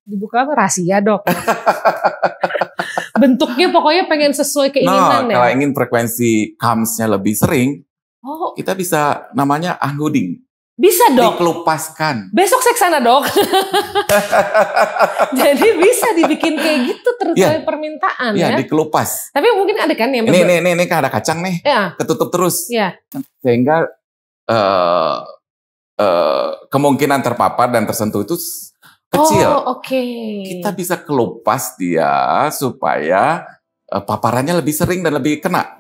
Dibuka apa? Rahasia dok. Bentuknya pokoknya pengen sesuai keinginan ya. Kalau ingin frekuensi comes-nya lebih sering, kita bisa namanya unhooding. Bisa dok. Dikelupaskan. Besok saya kesana dok. Jadi bisa dibikin kayak gitu terus permintaan ya. Iya, dikelupas. Tapi mungkin ada kan yang ini kan ada kacang nih, ketutup terus. Iya. Sehingga kemungkinan terpapar dan tersentuh itu kecil. Kita bisa kelupas dia supaya paparannya lebih sering dan lebih kena.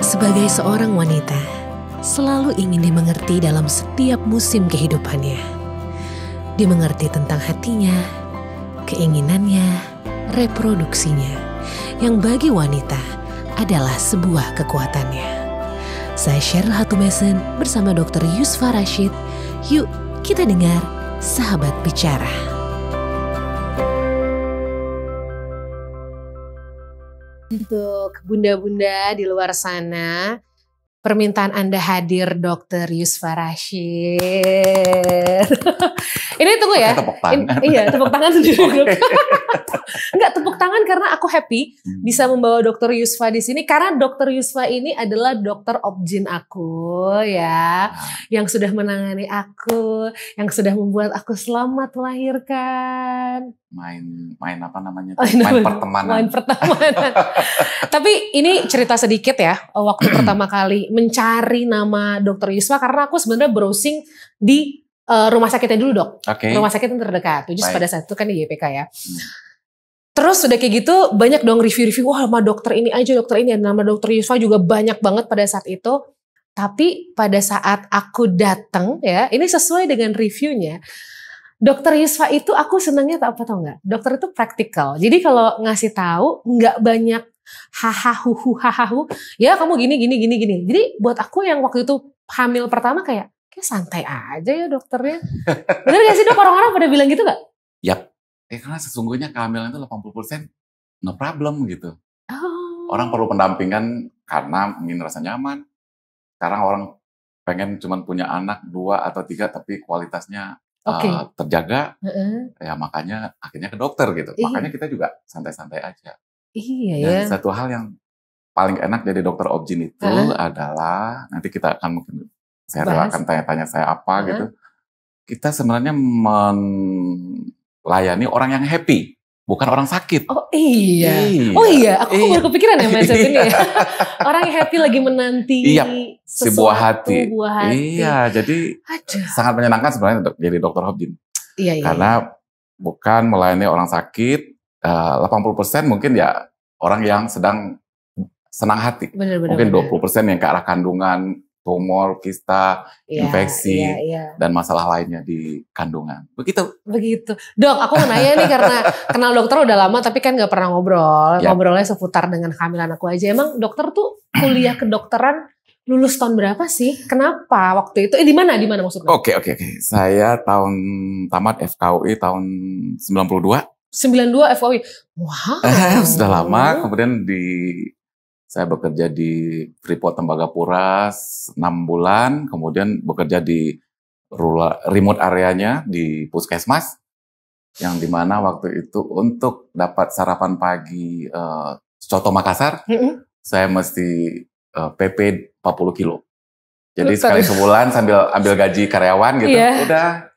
Sebagai seorang wanita, selalu ingin dimengerti dalam setiap musim kehidupannya. Dimengerti tentang hatinya, keinginannya, reproduksinya, yang bagi wanita adalah sebuah kekuatannya. Saya Cheryl Hatumesen bersama Dr. Yusfa Rashid. Yuk kita dengar Sahabat Bicara. Untuk bunda-bunda di luar sana, permintaan Anda hadir Dr. Yusfa Rashid. Ini tunggu ya. Tepuk tangan. Iya, tepuk tangan sendiri. Enggak, tepuk tangan karena aku happy bisa membawa Dr. Yusfa di sini karena Dr. Yusfa ini adalah dokter obgyn aku ya, yang sudah menangani aku, yang sudah membuat aku selamat melahirkan. Main apa namanya? Main pertemanan. Main pertemanan. Tapi ini cerita sedikit ya, waktu pertama kali mencari nama Dr. Yusfa karena aku sebenarnya browsing di rumah sakitnya dulu dok. Rumah sakit yang terdekat. Just pada saat itu kan di YPK ya. Terus udah kayak gitu banyak dong review-review, wah sama dokter ini aja, dokter ini. Nama Dr. Yusfa juga banyak banget pada saat itu. Tapi pada saat aku datang ya, ini sesuai dengan reviewnya. Dokter Yusfa itu aku senangnya apa tau nggak? Dokter itu praktikal. Jadi kalau ngasih tahu nggak banyak hahaha, ya kamu gini. Jadi buat aku yang waktu itu hamil pertama kayak santai aja ya dokternya. Bener gak sih dok, orang-orang pada bilang gitu gak? Yap, karena sesungguhnya kehamilan itu 80% no problem gitu. Orang perlu pendampingan karena ingin rasa nyaman. Sekarang orang pengen cuma punya anak 2 atau 3 tapi kualitasnya terjaga. Ya makanya akhirnya ke dokter gitu. Makanya kita juga santai-santai aja. Iya ya. Satu hal yang paling enak jadi dokter obgyn itu adalah, nanti kita akan mungkin saya akan tanya-tanya saya apa gitu. Kita sebenarnya melayani orang yang happy, bukan orang sakit. Oh iya. Oh iya, aku baru kepikiran ya mindset ini ya. Orang yang happy lagi menanti sebuah hati. Iya, jadi sangat menyenangkan sebenarnya jadi dokter obgyn. Iya. Karena bukan melayani orang sakit, 80% mungkin ya orang yang sedang senang hati. Mungkin 20% yang ke arah kandungan, tumor, kista, infeksi, dan masalah lainnya di kandungan. Begitu. Dok, aku mau nanya nih karena kenal dokter udah lama tapi kan gak pernah ngobrol. Ngobrolnya seputar dengan kehamilan aku aja. Emang dokter tuh kuliah kedokteran lulus tahun berapa sih? Kenapa waktu itu? Di mana maksudnya? Oke. Saya tamat FKUI tahun 92. 92 FKUI. Wow. Sudah lama, kemudian saya bekerja di Freeport Tembagapura 6 bulan, kemudian bekerja di remote areanya di Puskesmas, yang dimana waktu itu untuk dapat sarapan pagi Coto Makassar, saya mesti PP 40 kilo. Jadi sekali sebulan sambil ambil gaji karyawan gitu, udah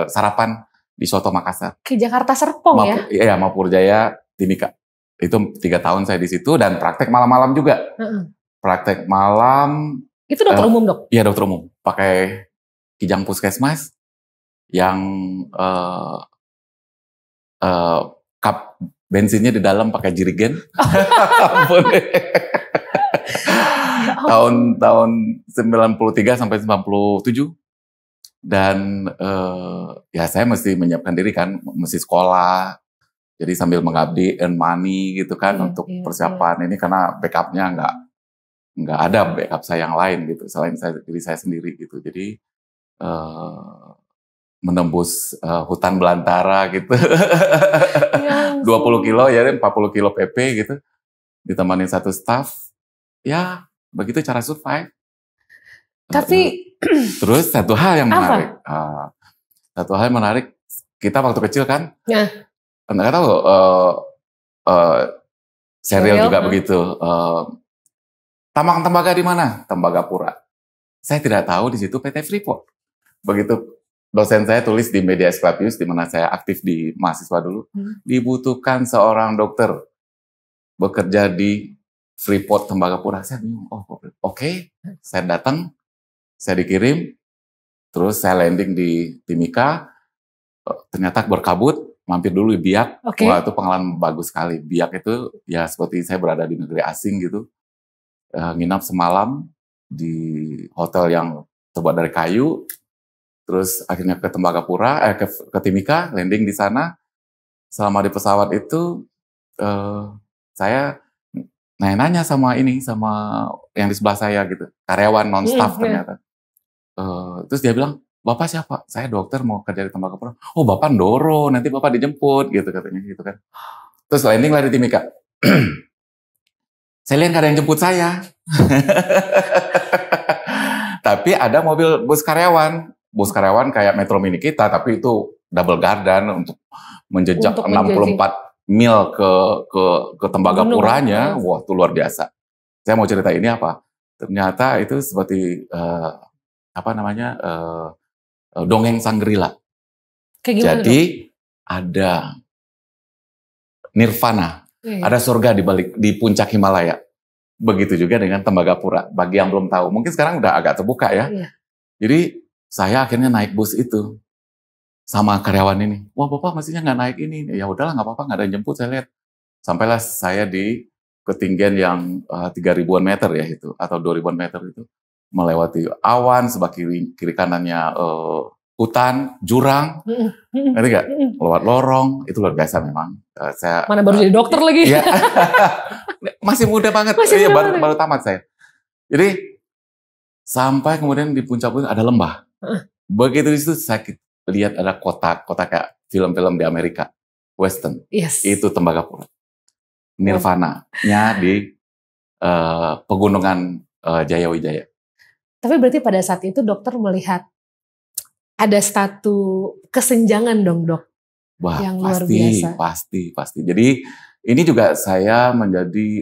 sarapan di Soto Makassar. Ke Jakarta Serpong ya? Iya, Mapurjaya, Timika. Itu 3 tahun saya di situ dan praktek malam-malam juga. Praktek malam. Itu dokter umum dok? Iya dokter umum. Pakai kijang puskesmas yang kap bensinnya di dalam pakai jirigen. Tahun 93 sampai 97. Dan ya saya mesti menyiapkan diri kan, mesti sekolah. Jadi sambil mengabdi earn money gitu kan untuk persiapan ini karena backupnya nggak ada backup saya yang lain gitu selain diri saya sendiri gitu. Jadi menembus hutan belantara gitu, 20 kilo ya 40 kilo PP gitu, ditemani satu staff, ya begitu cara survive. Tapi Terus satu hal yang menarik. Satu hal yang menarik, kita waktu kecil kan, nggak tahu, serial juga begitu. Tambang tembaga di mana? Tembagapura. Saya tidak tahu di situ PT Freeport. Begitu dosen saya tulis di Media Esclapius, di mana saya aktif di mahasiswa dulu, dibutuhkan seorang dokter bekerja di Freeport Tembagapura. Saya bingung, oke. Saya datang, saya dikirim, terus saya landing di Timika, ternyata berkabut, mampir dulu di Biak. Wah, itu pengalaman bagus sekali. Biak itu ya seperti saya berada di negeri asing gitu. Nginap semalam di hotel yang terbuat dari kayu, terus akhirnya ke Tembagapura, ke Timika, landing di sana. Selama di pesawat itu, saya nanya sama yang di sebelah saya gitu, karyawan non-staff ternyata. Terus dia bilang, "Bapak siapa?" "Saya dokter mau kerja di Tembagapura." "Oh, Bapak Ndoro, nanti Bapak dijemput," gitu katanya gitu kan. Terus landing lah di Timika. Saya lihat gak ada yang jemput saya. Tapi ada mobil bus karyawan. Bus karyawan kayak Metro Mini kita, tapi itu double garden untuk menjejak 64 mil ke Tembagapuranya. Wah, itu luar biasa. Saya mau cerita ini apa? Ternyata itu seperti dongeng Sangrila. Jadi ada nirvana, ada surga di puncak Himalaya. Begitu juga dengan Tembagapura. Bagi yang belum tahu, mungkin sekarang udah agak terbuka ya. Jadi saya akhirnya naik bus itu sama karyawan ini. "Wah, Bapak mestinya nggak naik ini." "Ya udahlah, nggak apa-apa, nggak ada yang jemput." Saya lihat. Sampailah saya di ketinggian yang 3.000-an meter ya itu, atau 2.000-an meter itu. Melewati awan, sebelah kiri kanannya hutan, jurang. Ngerti nggak? Lewat lorong, itu luar biasa memang. Mana baru jadi dokter lagi. Iya. Masih muda banget. Baru tamat saya. Jadi, sampai kemudian di puncak itu ada lembah. Begitu di situ saya lihat ada kota kayak film-film di Amerika, Western. Itu Tembagapura. Nirvana-nya di pegunungan Jayawijaya. Tapi berarti pada saat itu dokter melihat ada satu kesenjangan dong, Dok? Wah, yang luar biasa. Pasti. Jadi ini juga saya menjadi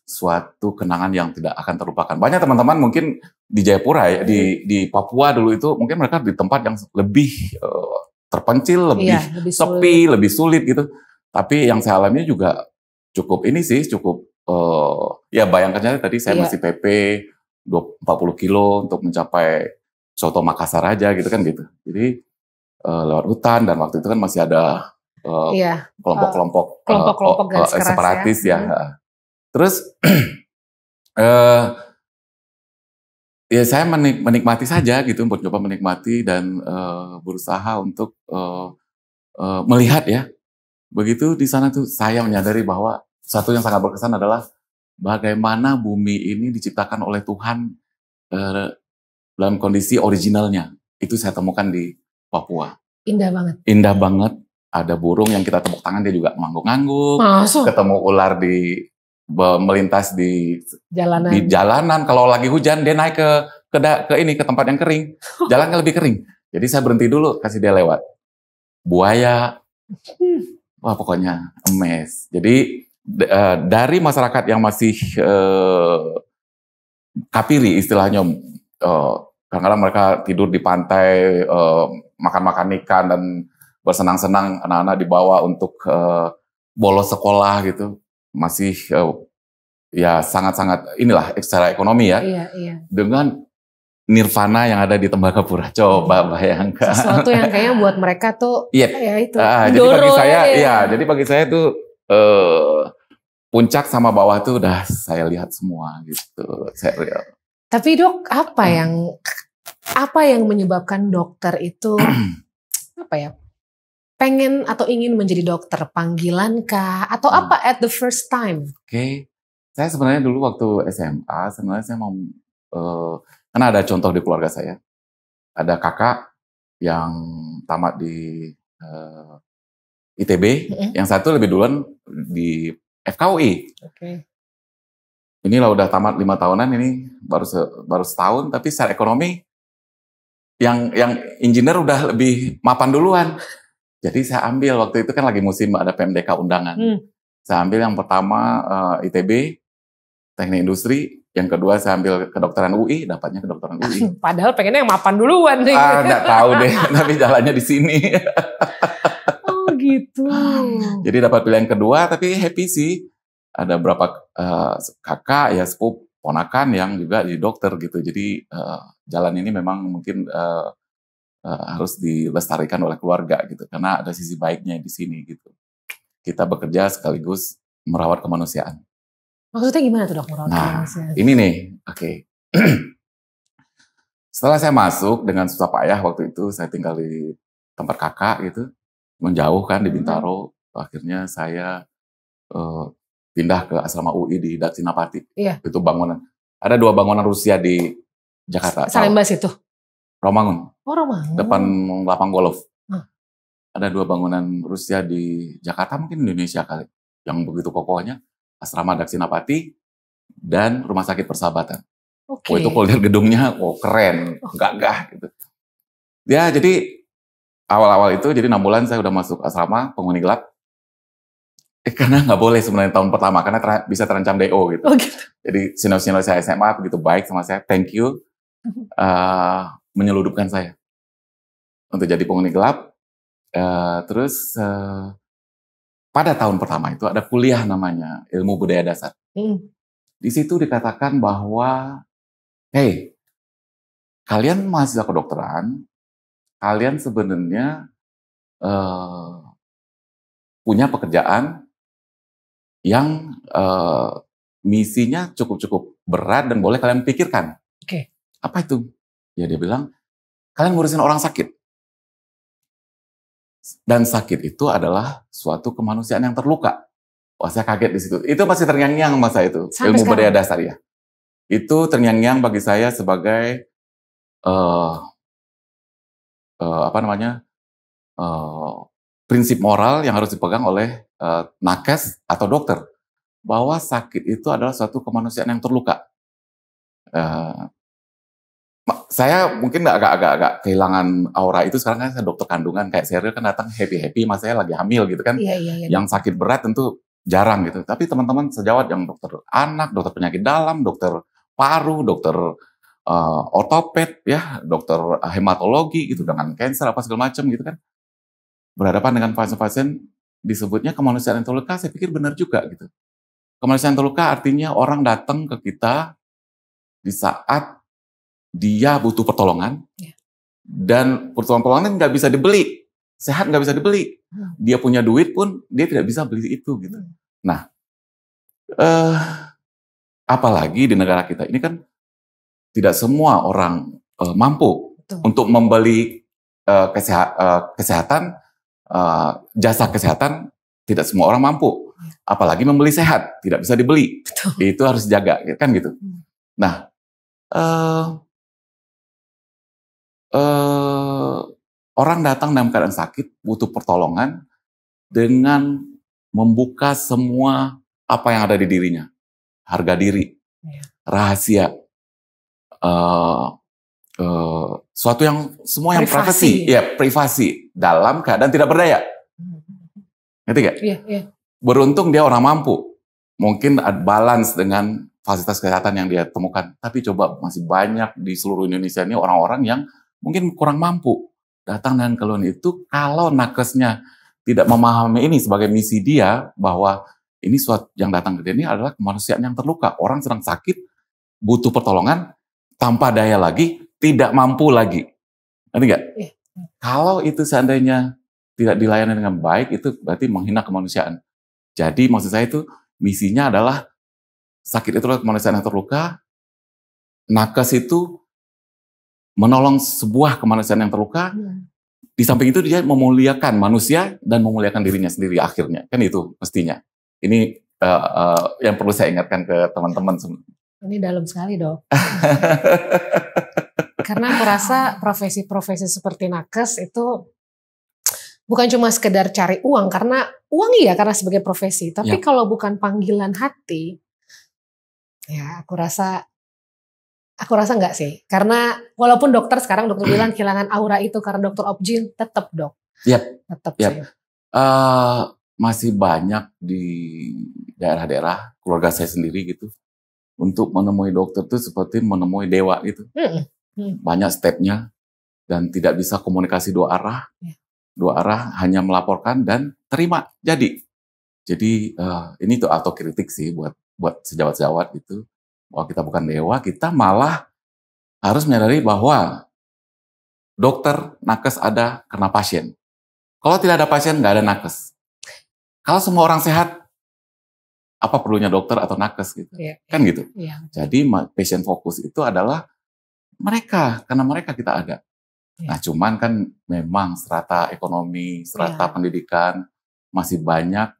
suatu kenangan yang tidak akan terlupakan. Banyak teman-teman mungkin di Jayapura ya, di Papua dulu itu mungkin mereka di tempat yang lebih terpencil, lebih sepi, lebih sulit gitu. Tapi yang saya alami juga cukup ya bayangkan saja tadi saya masih PP 40 kilo untuk mencapai Soto Makassar aja gitu kan gitu. Jadi lewat hutan dan waktu itu kan masih ada kelompok separatis ya. Terus ya saya menikmati saja gitu, mencoba menikmati dan berusaha untuk melihat ya. Begitu di sana tuh saya menyadari bahwa satu yang sangat berkesan adalah bagaimana bumi ini diciptakan oleh Tuhan dalam kondisi originalnya. Itu saya temukan di Papua. Indah banget. Ada burung yang kita tepuk tangan dia juga ngangguk-ngangguk. Ketemu ular melintas di jalanan. Kalau lagi hujan dia naik ke tempat yang kering. Jalannya lebih kering. Jadi saya berhenti dulu kasih dia lewat. Buaya. Wah, pokoknya emes. Jadi dari masyarakat yang masih kapiri istilahnya, kadang-kadang mereka tidur di pantai, makan-makan ikan dan bersenang-senang, anak-anak dibawa untuk bolos sekolah gitu, masih ya sangat-sangat inilah secara ekonomi ya, dengan nirvana yang ada di Tembagapura. Coba bayangkan. Sesuatu yang kayaknya buat mereka tuh ya itu. Jadi bagi saya tuh puncak sama bawah tuh udah saya lihat semua gitu. Tapi Dok, apa yang menyebabkan dokter itu pengen atau ingin menjadi dokter? Panggilan kah atau apa at the first time? Saya sebenarnya dulu waktu SMA saya mau karena ada contoh di keluarga saya. Ada kakak yang tamat di ITB, yang satu lebih duluan di FKUI. inilah udah tamat 5 tahunan, ini baru setahun, tapi secara ekonomi yang engineer udah lebih mapan duluan. Jadi saya ambil, waktu itu kan lagi musim ada PMDK undangan. Saya ambil yang pertama ITB, Teknik Industri, yang kedua saya ambil kedokteran UI, dapatnya kedokteran UI. Padahal pengennya yang mapan duluan nih. Nggak tahu deh, tapi jalannya di sini. Oh gitu. Jadi dapat pilihan kedua, tapi happy sih. Ada beberapa kakak, ya sepupu, ponakan yang juga di dokter gitu. Jadi jalan ini memang mungkin harus dilestarikan oleh keluarga gitu, karena ada sisi baiknya di sini gitu. Kita bekerja sekaligus merawat kemanusiaan. Maksudnya gimana tuh dok merawat kemanusiaan? Ini nih, oke. Setelah saya masuk dengan susah payah waktu itu, saya tinggal di tempat kakak gitu, menjauh kan di Bintaro. Akhirnya saya pindah ke asrama UI di Datsinapati. Iya. Itu bangunan. Ada 2 bangunan Rusia di Jakarta. Salembas itu? Romangun. Oh, Romangun. Depan lapang golf. Ada 2 bangunan Rusia di Jakarta, mungkin Indonesia kali. Yang begitu kokohnya. Asrama Datsinapati dan Rumah Sakit Persahabatan. Okay. Itu kalau lihat gedungnya, keren, gagah gitu. Ya, jadi awal-awal itu, jadi 6 bulan saya udah masuk asrama penghuni gelap. Karena nggak boleh sebenarnya tahun pertama, karena bisa terancam DO gitu. Oh, gitu. Jadi senior-senior saya SMA begitu baik sama saya, thank you, menyeludupkan saya untuk jadi penghuni gelap. Terus pada tahun pertama itu ada kuliah namanya Ilmu Budaya Dasar. Di situ dikatakan bahwa, hey, kalian mahasiswa kedokteran, kalian sebenarnya punya pekerjaan yang misinya cukup berat dan boleh kalian pikirkan. Oke. Apa itu? Ya dia bilang, kalian ngurusin orang sakit. Dan sakit itu adalah suatu kemanusiaan yang terluka. Wah, saya kaget di situ. Itu masih terngiang-ngiang masa itu. Sampai Ilmu sekarang? Budaya Dasar ya. Itu terngiang-ngiang bagi saya sebagai prinsip moral yang harus dipegang oleh nakes atau dokter. Bahwa sakit itu adalah suatu kemanusiaan yang terluka. Saya mungkin agak kehilangan aura itu sekarang kan saya dokter kandungan, kayak serial kan datang happy-happy, mas saya lagi hamil gitu kan. Iya. Yang sakit berat tentu jarang gitu. Tapi teman-teman sejawat yang dokter anak, dokter penyakit dalam, dokter paru, dokter ortoped ya, dokter hematologi gitu dengan kanker apa segala macam gitu kan. Berhadapan dengan pasien-pasien disebutnya kemanusiaan yang terluka, saya pikir benar juga gitu. Kemanusiaan terluka artinya orang datang ke kita di saat dia butuh pertolongan, dan pertolongan nggak bisa dibeli, sehat nggak bisa dibeli. Dia punya duit pun dia tidak bisa beli itu gitu. Nah, apalagi di negara kita ini kan tidak semua orang mampu untuk membeli kesehatan, jasa kesehatan. Tidak semua orang mampu, apalagi membeli sehat tidak bisa dibeli. Betul. Itu harus dijaga kan gitu. Nah. Orang datang dalam keadaan sakit, butuh pertolongan dengan membuka semua apa yang ada di dirinya, harga diri, rahasia, suatu yang semua yang privasi dalam keadaan tidak berdaya, ngerti gak? Iya. Beruntung dia orang mampu, mungkin ada balance dengan fasilitas kesehatan yang dia temukan, tapi coba masih banyak di seluruh Indonesia ini orang-orang yang mungkin kurang mampu datang dengan keluhan itu. Kalau nakesnya tidak memahami ini sebagai misi dia, bahwa ini suatu yang datang ke dia ini adalah kemanusiaan yang terluka. Orang sedang sakit, butuh pertolongan, tanpa daya lagi, tidak mampu lagi. Ngerti nggak? Kalau itu seandainya tidak dilayani dengan baik, itu berarti menghina kemanusiaan. Jadi maksud saya itu, misinya adalah sakit itu adalah kemanusiaan yang terluka, nakes itu menolong sebuah kemanusiaan yang terluka. Di samping itu dia memuliakan manusia dan memuliakan dirinya sendiri akhirnya. Kan itu mestinya. Ini yang perlu saya ingatkan ke teman-teman. Ini dalam sekali dok. Karena aku rasa profesi-profesi seperti nakes itu bukan cuma sekedar cari uang. Karena uang iya karena sebagai profesi. Tapi kalau bukan panggilan hati, Ya, aku rasa enggak sih. Karena walaupun dokter bilang kehilangan aura itu karena dokter obgyn, tetap dok. Tetap sih. Masih banyak di daerah-daerah keluarga saya sendiri gitu. Untuk menemui dokter itu seperti menemui dewa gitu. Banyak stepnya dan tidak bisa komunikasi dua arah. Dua arah, hanya melaporkan dan terima. Jadi ini tuh autokritik sih buat sejawat-sejawat gitu. Bahwa kita bukan dewa, kita malah harus menyadari bahwa dokter, nakes ada karena pasien. Kalau tidak ada pasien, nggak ada nakes. Kalau semua orang sehat, apa perlunya dokter atau nakes gitu? Kan gitu. Jadi patient focus itu adalah mereka, karena mereka kita ada. Nah, cuman kan memang strata ekonomi, strata pendidikan masih banyak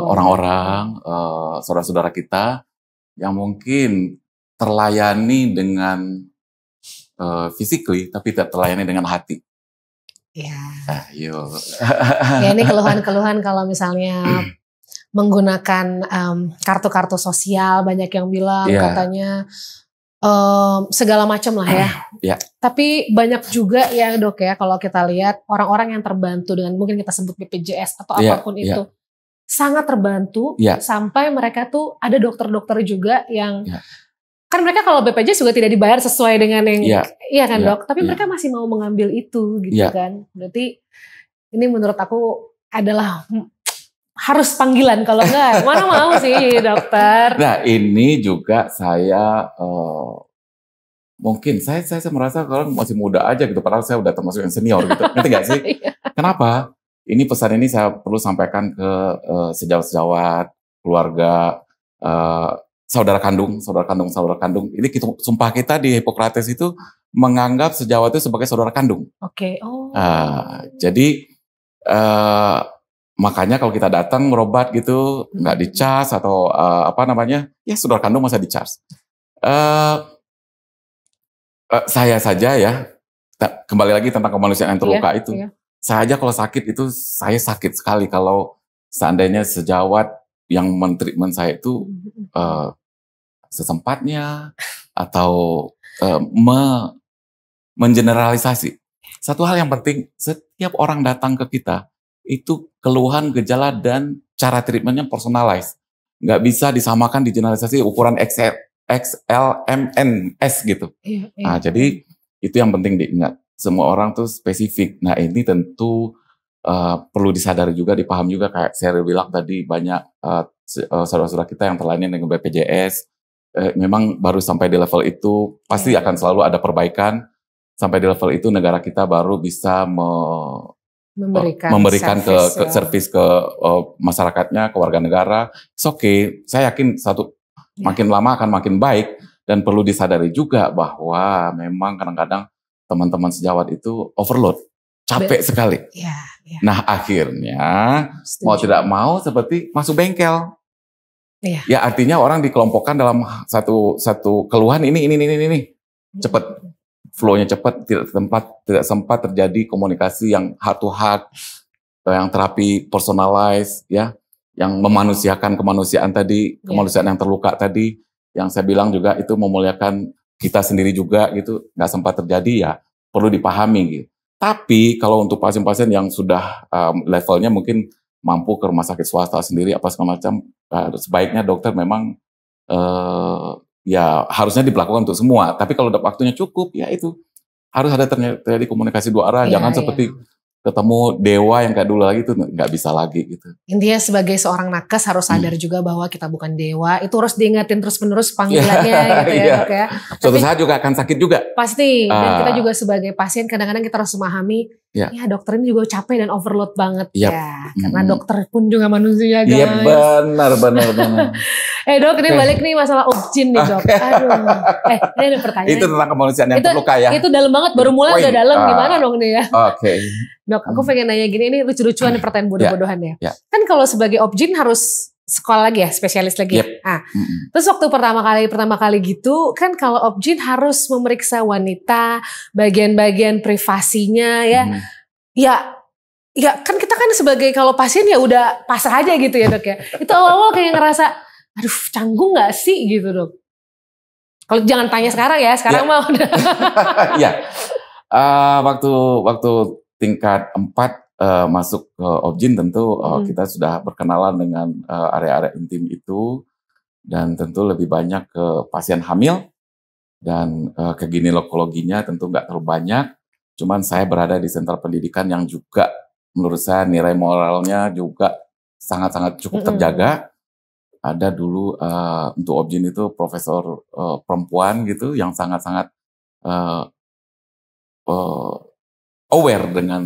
orang-orang, saudara-saudara kita yang mungkin terlayani dengan physically, tapi tidak terlayani dengan hati. Ya ini keluhan-keluhan kalau misalnya menggunakan kartu-kartu sosial, banyak yang bilang katanya segala macam lah ya. Tapi banyak juga ya dok ya, kalau kita lihat orang-orang yang terbantu dengan mungkin kita sebut BPJS atau apapun itu, sangat terbantu sampai mereka tuh ada dokter-dokter juga yang kan mereka kalau BPJS juga tidak dibayar sesuai dengan yang iya kan dok, tapi mereka masih mau mengambil itu gitu kan. Berarti ini menurut aku adalah harus panggilan, kalau enggak mana mau sih dokter. Nah ini juga saya mungkin saya merasa kalau masih muda aja gitu, padahal saya udah termasuk yang senior gitu. Ngerti gak sih? Kenapa? Ini pesan ini saya perlu sampaikan ke sejawat-sejawat, keluarga, saudara kandung. Ini sumpah kita di Hippocrates itu menganggap sejawat itu sebagai saudara kandung. Jadi makanya kalau kita datang berobat gitu, nggak dicas atau ya saudara kandung masa dicas. Saya saja ya, kembali lagi tentang kemanusiaan yang terluka itu. Saya aja kalau sakit itu, saya sakit sekali kalau seandainya sejawat yang men-treatment saya itu sesempatnya atau mengeneralisasi. Satu hal yang penting, setiap orang datang ke kita, itu keluhan, gejala, dan cara treatmentnya personalized. Nggak bisa disamakan di generalisasi ukuran XLMNS gitu. Nah, jadi itu yang penting diingat. Semua orang tuh spesifik. Nah ini tentu perlu disadari juga, dipaham juga, kayak saya bilang tadi, banyak saudara-saudara kita yang terlayani dengan BPJS. Memang baru sampai di level itu, pasti akan selalu ada perbaikan. Sampai di level itu negara kita baru bisa memberikan servis ke masyarakatnya, ke warga negara. It's okay. Saya yakin makin lama akan makin baik, dan perlu disadari juga bahwa memang kadang-kadang teman-teman sejawat itu overload, capek sekali. Nah akhirnya mau tidak mau seperti masuk bengkel. Ya artinya orang dikelompokkan dalam satu keluhan ini cepat. Flow-nya cepat, tidak sempat terjadi komunikasi yang heart to heart, yang terapi personalized, ya, yang memanusiakan kemanusiaan tadi, kemanusiaan yang terluka tadi, yang saya bilang juga itu memuliakan kita sendiri juga gitu, nggak sempat terjadi, ya perlu dipahami gitu. Tapi kalau untuk pasien-pasien yang sudah levelnya mungkin mampu ke rumah sakit swasta sendiri apa segala macam, sebaiknya dokter memang ya harusnya diberlakukan untuk semua. Tapi kalau waktunya cukup, ya itu harus ada terjadi komunikasi dua arah. Jangan seperti ketemu dewa yang kayak dulu lagi, itu nggak bisa lagi gitu. Intinya sebagai seorang nakes harus sadar juga bahwa kita bukan dewa. Itu harus diingatin terus-menerus panggilannya gitu ya dok ya. Suatu saat juga akan sakit juga. Pasti. Dan kita juga sebagai pasien kadang-kadang kita harus memahami, ya dokter ini juga capek dan overload banget ya. Karena dokter pun juga manusia guys. Iya benar. Dok, ini balik nih masalah obgyn nih dok. Aduh. Ini ada pertanyaan. Itu tentang kemanusiaan yang terluka ya. Itu dalam banget, baru mulai udah dalam. Gimana dong nih ya? Oke. Dok, aku pengen nanya gini, ini lucu-lucuan nih pertanyaan bodoh-bodohan ya. Kan kalau sebagai obgyn harus sekolah lagi ya, spesialis lagi. Terus waktu pertama kali gitu, kan kalau obgyn harus memeriksa wanita, bagian-bagian privasinya ya. Ya ya kan kita kan sebagai kalau pasien ya udah pasrah aja gitu ya dok ya. Itu awal-awal kayak ngerasa, aduh canggung gak sih gitu dok. Kalau jangan tanya sekarang ya, sekarang mah udah. Ya, waktu tingkat 4 masuk ke Objin tentu kita sudah berkenalan dengan area-area intim itu. Dan tentu lebih banyak ke pasien hamil. Dan ke ginekologinya tentu nggak terlalu banyak. Cuman saya berada di sentra pendidikan yang juga menurut saya nilai moralnya juga sangat-sangat cukup terjaga. Ada dulu untuk Objin itu profesor perempuan gitu yang sangat-sangat aware dengan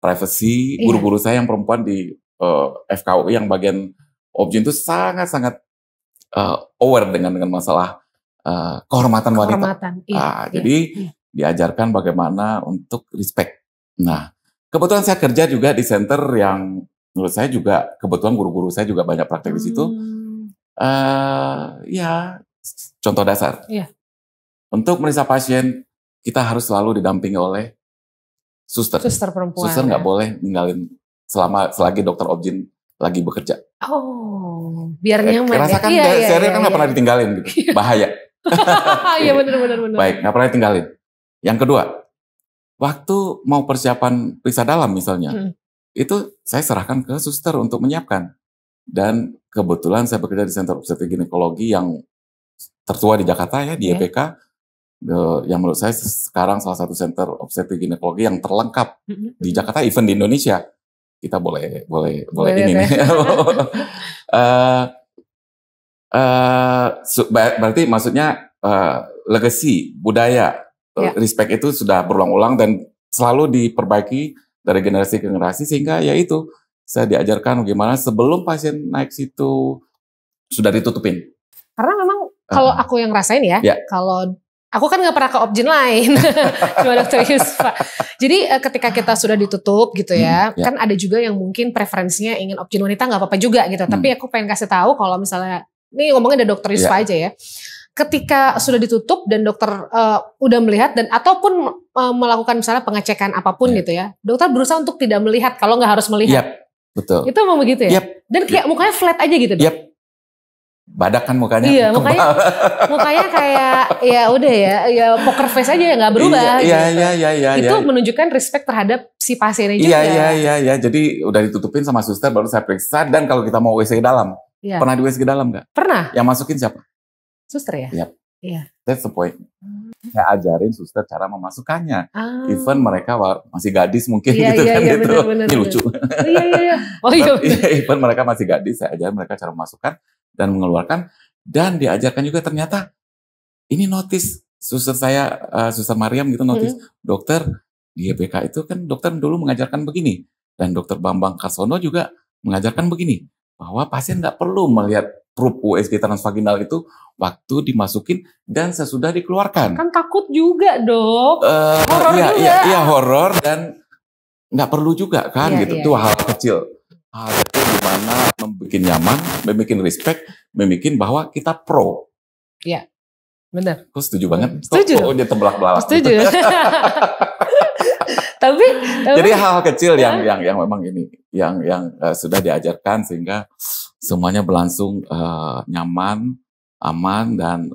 privacy. Guru-guru saya yang perempuan di FKUI yang bagian Objin itu sangat-sangat aware dengan masalah kehormatan wanita. Jadi diajarkan bagaimana untuk respect. Nah, kebetulan saya kerja juga di center yang menurut saya juga kebetulan guru-guru saya juga banyak praktek di situ. Ya, contoh dasar. Untuk meriksa pasien kita harus selalu didampingi oleh suster. Suster perempuan. Suster nggak boleh ninggalin selagi dokter Objin lagi bekerja. Oh, biar nyaman. Rasakan serius kan nggak pernah ditinggalin gitu. Bahaya. Iya benar. Baik, nggak pernah ditinggalin. Yang kedua, waktu mau persiapan periksa dalam misalnya, itu saya serahkan ke suster untuk menyiapkan. Dan kebetulan saya bekerja di Center Obstetrik Ginekologi yang tertua di Jakarta ya, di YPK, yang menurut saya sekarang salah satu Center Obstetrik Ginekologi yang terlengkap di Jakarta, even di Indonesia. Kita boleh ini nih. Berarti maksudnya legacy, budaya, respect itu sudah berulang-ulang dan selalu diperbaiki dari generasi ke generasi sehingga ya itu saya diajarkan bagaimana sebelum pasien naik situ sudah ditutupin. Karena memang kalau aku yang rasain ya, kalau aku kan nggak pernah ke Objin lain, cuma dokter Yusfa. Jadi ketika kita sudah ditutup gitu ya, kan ada juga yang mungkin preferensinya ingin Objin wanita nggak apa-apa juga gitu. Tapi aku pengen kasih tahu kalau misalnya, ini ngomongin ada dokter Yusfa aja ya. Ketika sudah ditutup dan dokter udah melihat dan ataupun melakukan misalnya pengecekan apapun gitu ya, dokter berusaha untuk tidak melihat kalau nggak harus melihat. Betul. Itu memang begitu ya. Dan kayak mukanya flat aja gitu dok. Badak kan mukanya. Iya, mukanya kayak ya udah ya poker face aja ya nggak berubah. Iya. Itu menunjukkan respect terhadap si pasiennya juga. Iya. Jadi udah ditutupin sama suster baru saya periksa dan kalau kita mau WC dalam, pernah di WC dalam nggak? Pernah. Yang masukin siapa? Suster ya? Iya. That's the point. Saya ajarin suster cara memasukkannya. Even mereka masih gadis mungkin gitu kan gitu. Ini lucu. Iya. Oh iya. Even mereka masih gadis, saya ajarin mereka cara memasukkan dan mengeluarkan. Dan diajarkan juga ternyata ini notice suster saya, suster Mariam gitu notice. Dokter di YPK itu kan dokter dulu mengajarkan begini. Dan dokter Bambang Karsono juga mengajarkan begini. Bahwa pasien nggak perlu melihat probe USG transvaginal itu waktu dimasukin dan sesudah dikeluarkan. Kan takut juga dok. Horor juga. Iya horor dan nggak perlu juga kan gitu. Itu hal kecil. Hal kecil dimana membuat nyaman, membuat respect, membuat bahwa kita pro. Iya, benar. Aku setuju banget. Setuju. Oh dia tebelak-belak. Setuju. tapi jadi hal kecil yang memang ini yang sudah diajarkan sehingga semuanya berlangsung nyaman, aman dan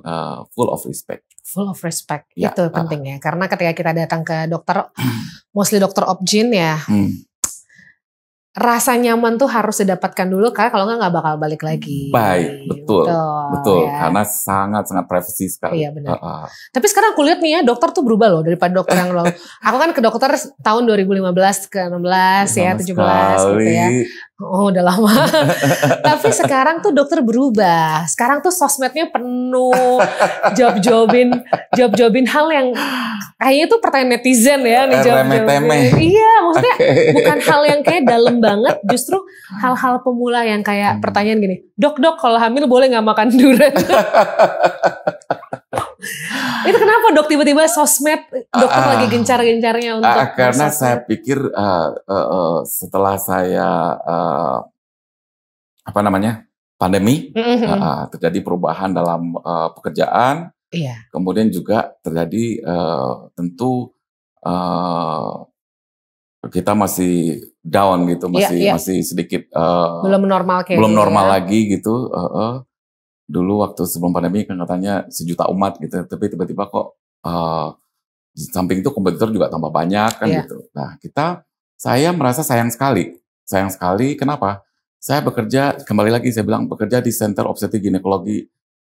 full of respect. Full of respect itu penting ya karena ketika kita datang ke dokter, mostly dokter Objin ya, rasa nyaman tuh harus didapatkan dulu karena kalau nggak bakal balik lagi. Baik, betul ya. Karena sangat privacy sekali. Iya benar. Tapi sekarang aku lihat nih ya dokter tuh berubah loh daripada dokter yang lalu. Aku kan ke dokter tahun 2015 ke 16 ya 17 gitu ya. Oh udah lama. Tapi sekarang tuh dokter berubah. Sekarang tuh sosmednya penuh job-jobin hal yang kayaknya tuh pertanyaan netizen ya nih job-jobin. Iya maksudnya bukan hal yang kayak dalam banget, justru hal-hal pemula yang kayak pertanyaan gini, dok kalau hamil boleh nggak makan durian? Itu kenapa dok tiba-tiba sosmed dokter lagi gencar-gencarnya untuk karena saya pikir setelah saya pandemi terjadi perubahan dalam pekerjaan, kemudian juga terjadi tentu kita masih down gitu, masih sedikit belum normal lagi gitu. Dulu waktu sebelum pandemi kan katanya 1 juta umat gitu, tapi tiba-tiba kok di samping itu kompetitor juga tambah banyak kan gitu. Nah saya merasa sayang sekali. Kenapa? Saya bekerja, kembali lagi saya bilang, bekerja di Center Obstetrik Ginekologi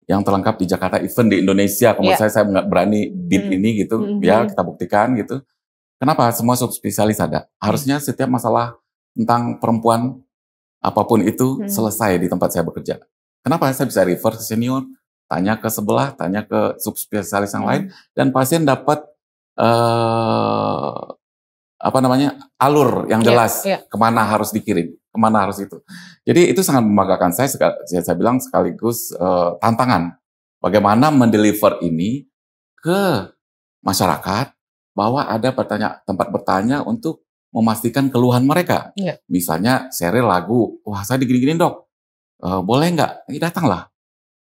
yang terlengkap di Jakarta, even di Indonesia. Kalau saya nggak berani bid ini gitu, biar kita buktikan gitu. Kenapa? Semua subspesialis ada. Harusnya setiap masalah tentang perempuan apapun itu selesai di tempat saya bekerja. Kenapa? Saya bisa refer ke senior, tanya ke sebelah, tanya ke subspesialis yang lain, dan pasien dapat alur yang jelas kemana harus dikirim, kemana harus itu. Jadi itu sangat membanggakan saya bilang sekaligus tantangan bagaimana mendeliver ini ke masyarakat, bahwa ada tempat bertanya untuk memastikan keluhan mereka. Misalnya serial lagu, wah saya digini-gini dok, boleh nggak? Ini datanglah.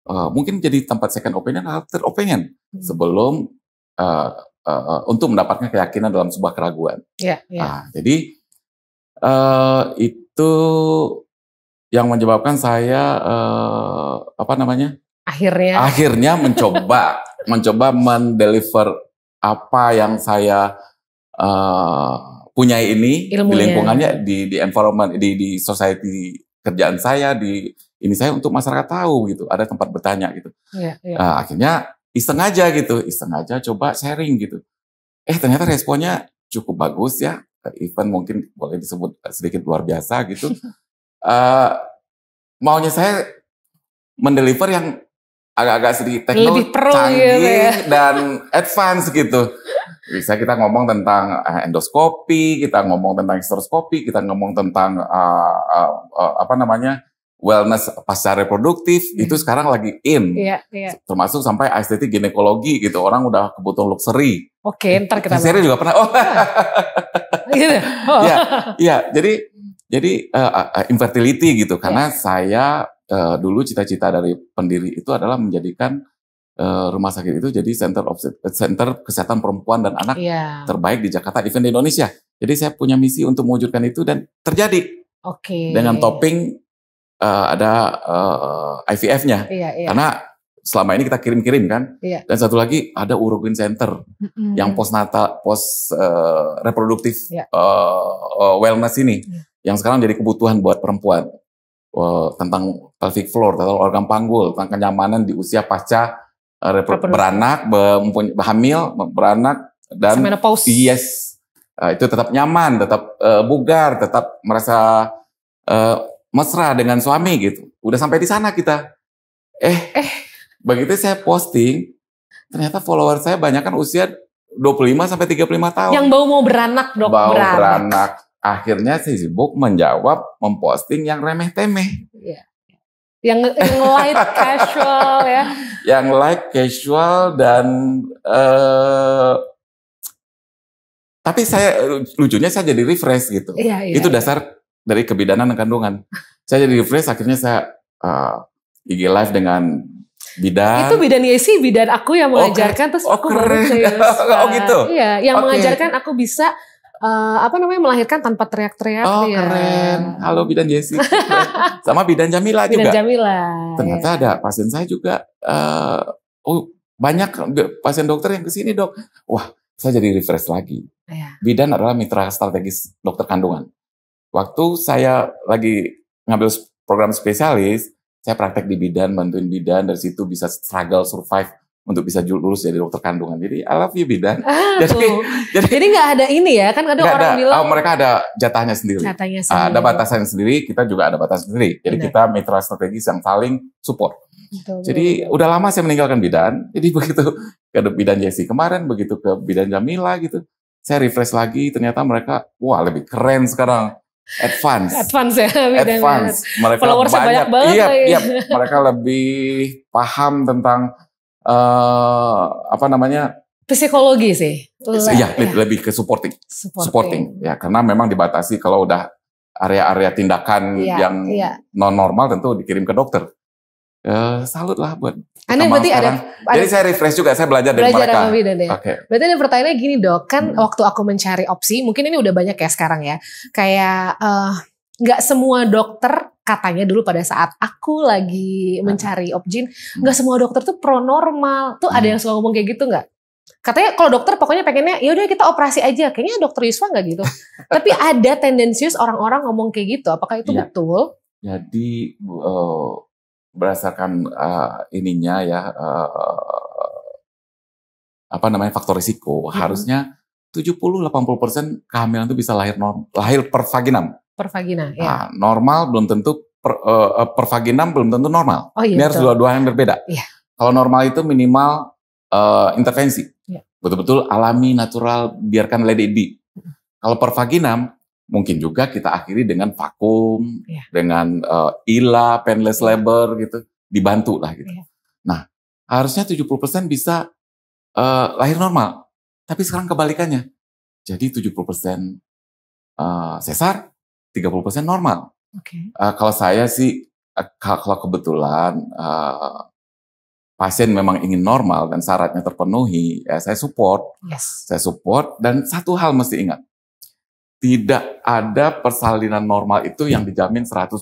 Mungkin jadi tempat second opinion atau third opinion sebelum untuk mendapatkan keyakinan dalam sebuah keraguan. Nah, jadi itu yang menyebabkan saya akhirnya mencoba mendeliver apa yang saya punya ini di lingkungannya, di environment, di society kerjaan saya, ini saya untuk masyarakat tahu gitu, ada tempat bertanya gitu. Nah, akhirnya iseng aja coba sharing gitu. Ternyata responnya cukup bagus ya, even mungkin boleh disebut sedikit luar biasa gitu. Maunya saya mendeliver yang agak-agak sedikit teknologi canggih dan advance gitu. Bisa kita ngomong tentang endoskopi, kita ngomong tentang hysteroskopi, kita ngomong tentang wellness pasca reproduktif, itu sekarang lagi in. Termasuk sampai estetik ginekologi gitu, orang udah kebutuhan luxury. Oke, ntar kita seri juga pernah. Gitu. Jadi infertility gitu, karena saya dulu cita-cita dari pendiri itu adalah menjadikan rumah sakit itu jadi center kesehatan perempuan dan anak terbaik di Jakarta, even di Indonesia. Jadi saya punya misi untuk mewujudkan itu dan terjadi. Dengan topping ada IVF-nya. Karena selama ini kita kirim-kirim kan. Dan satu lagi ada urogen center yang postnatal, reproduktif wellness ini yang sekarang jadi kebutuhan buat perempuan. Tentang pelvic floor, tentang organ panggul, tentang kenyamanan di usia pasca beranak, hamil, beranak, dan yes, itu tetap nyaman, tetap bugar, tetap merasa mesra dengan suami gitu. Udah sampai di sana kita. Begitu saya posting, ternyata follower saya banyak kan usia 25 sampai 35 tahun. Yang mau beranak, dok. Beranak. Akhirnya saya sibuk memposting yang remeh-temeh. Yang light casual ya. Yang light casual dan tapi lucunya saya jadi refresh gitu. Itu dasar dari kebidanan dan kandungan. Saya jadi refresh, akhirnya saya IG live dengan bidan. Itu bidan Yesi, bidan aku yang mengajarkan, terus aku baru serius. Gitu. Iya, yang mengajarkan aku bisa melahirkan tanpa teriak-teriak. Keren. Halo bidan Yesi. Sama bidan Jamila juga. Ternyata ada pasien saya juga. Banyak pasien dokter yang kesini dok. Wah, saya jadi refresh lagi. Bidan adalah mitra strategis dokter kandungan. Waktu saya lagi ngambil program spesialis, saya praktek di bidan, bantuin bidan, dari situ bisa struggle, survive untuk bisa lulus jadi dokter kandungan. Jadi I love you bidan. Jadi nggak ada ini ya, kan ada orang bilang. Mereka ada jatahnya sendiri. Ada batasannya sendiri, kita juga ada batasan sendiri. Jadi kita mitra strategis yang saling support. Jadi udah lama saya meninggalkan bidan. Jadi begitu ke bidan Yesi kemarin, begitu ke bidan Jamila gitu, saya refresh lagi. Ternyata mereka lebih keren sekarang. Advance ya. Mereka banyak banget. Iya. Mereka lebih paham tentang psikologi sih. Iya, lebih ke supporting. Ya, karena memang dibatasi kalau udah area-area tindakan yang non normal tentu dikirim ke dokter. salut lah buat Anda berarti ada. Jadi saya refresh juga, saya belajar dari mereka. Ya. Berarti ada pertanyaannya gini dok, kan waktu aku mencari opsi, mungkin ini udah banyak ya sekarang ya, kayak nggak semua dokter katanya dulu pada saat aku lagi mencari Opjin, nggak semua dokter tuh pro normal, tuh ada yang suka ngomong kayak gitu nggak? Katanya kalau dokter pokoknya pengennya ya udah kita operasi aja, kayaknya dokter Yuswa nggak gitu. Tapi ada tendensius orang-orang ngomong kayak gitu, apakah itu betul? Jadi berdasarkan ininya ya faktor risiko, harusnya 70-80% kehamilan itu bisa lahir per vaginam. Per vagina, ya. Nah, normal belum tentu per vaginam belum tentu normal. Oh, iya, ini harus dua-dua yang berbeda. Iya. Kalau normal itu minimal intervensi, iya. Betul-betul alami, natural, biarkan let it be. Kalau per vaginam mungkin juga kita akhiri dengan vakum, iya. dengan ILA, painless labor gitu, dibantu lah gitu. Iya. Nah, harusnya 70% bisa lahir normal. Tapi sekarang kebalikannya. Jadi 70% sesar, 30% normal. Okay. Kalau saya sih, kalau kebetulan pasien memang ingin normal dan syaratnya terpenuhi, ya saya support. Yes. Saya support, dan satu hal mesti ingat. Tidak ada persalinan normal itu yang dijamin 100%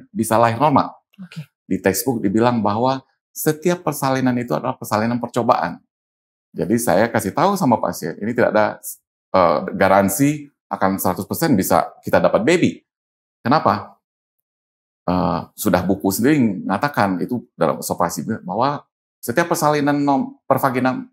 bisa lahir normal. Okay. Di textbook dibilang bahwa setiap persalinan itu adalah persalinan percobaan. Jadi saya kasih tahu sama pasien, ini tidak ada garansi akan 100% bisa kita dapat baby. Kenapa? Sudah buku sendiri mengatakan itu dalam operasi bahwa setiap persalinan per vaginam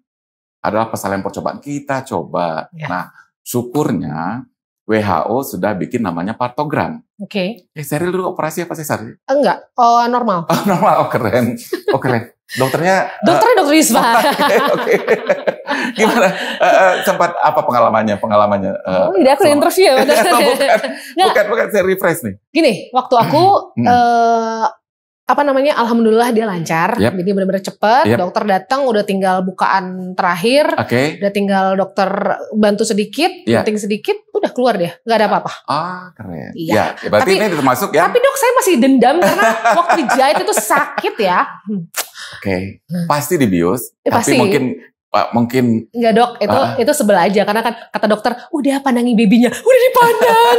adalah persalinan percobaan. Kita coba. Ya. Nah, syukurnya WHO sudah bikin namanya partogram. Oke. Seril dulu operasi apa sesar? Enggak, normal. Oh, normal, keren. Oh, keren. Dokternya dokter Yuswa. Oke. Gimana? Sempat apa pengalamannya? Tidak, aku interview ya. Bukan, saya refresh nih. Gini, waktu aku alhamdulillah dia lancar, jadi benar-benar cepat. Dokter datang, udah tinggal bukaan terakhir, udah tinggal dokter bantu sedikit, penting sedikit, udah keluar dia, nggak ada apa-apa. Keren. Iya. Ya, berarti ini termasuk ya. Tapi dok, saya masih dendam karena waktu dijahit itu sakit ya. Oke, pasti dibius, pasti. Tapi mungkin enggak dok, itu sebel aja karena kan kata dokter udah pandangi babynya, udah dipandang.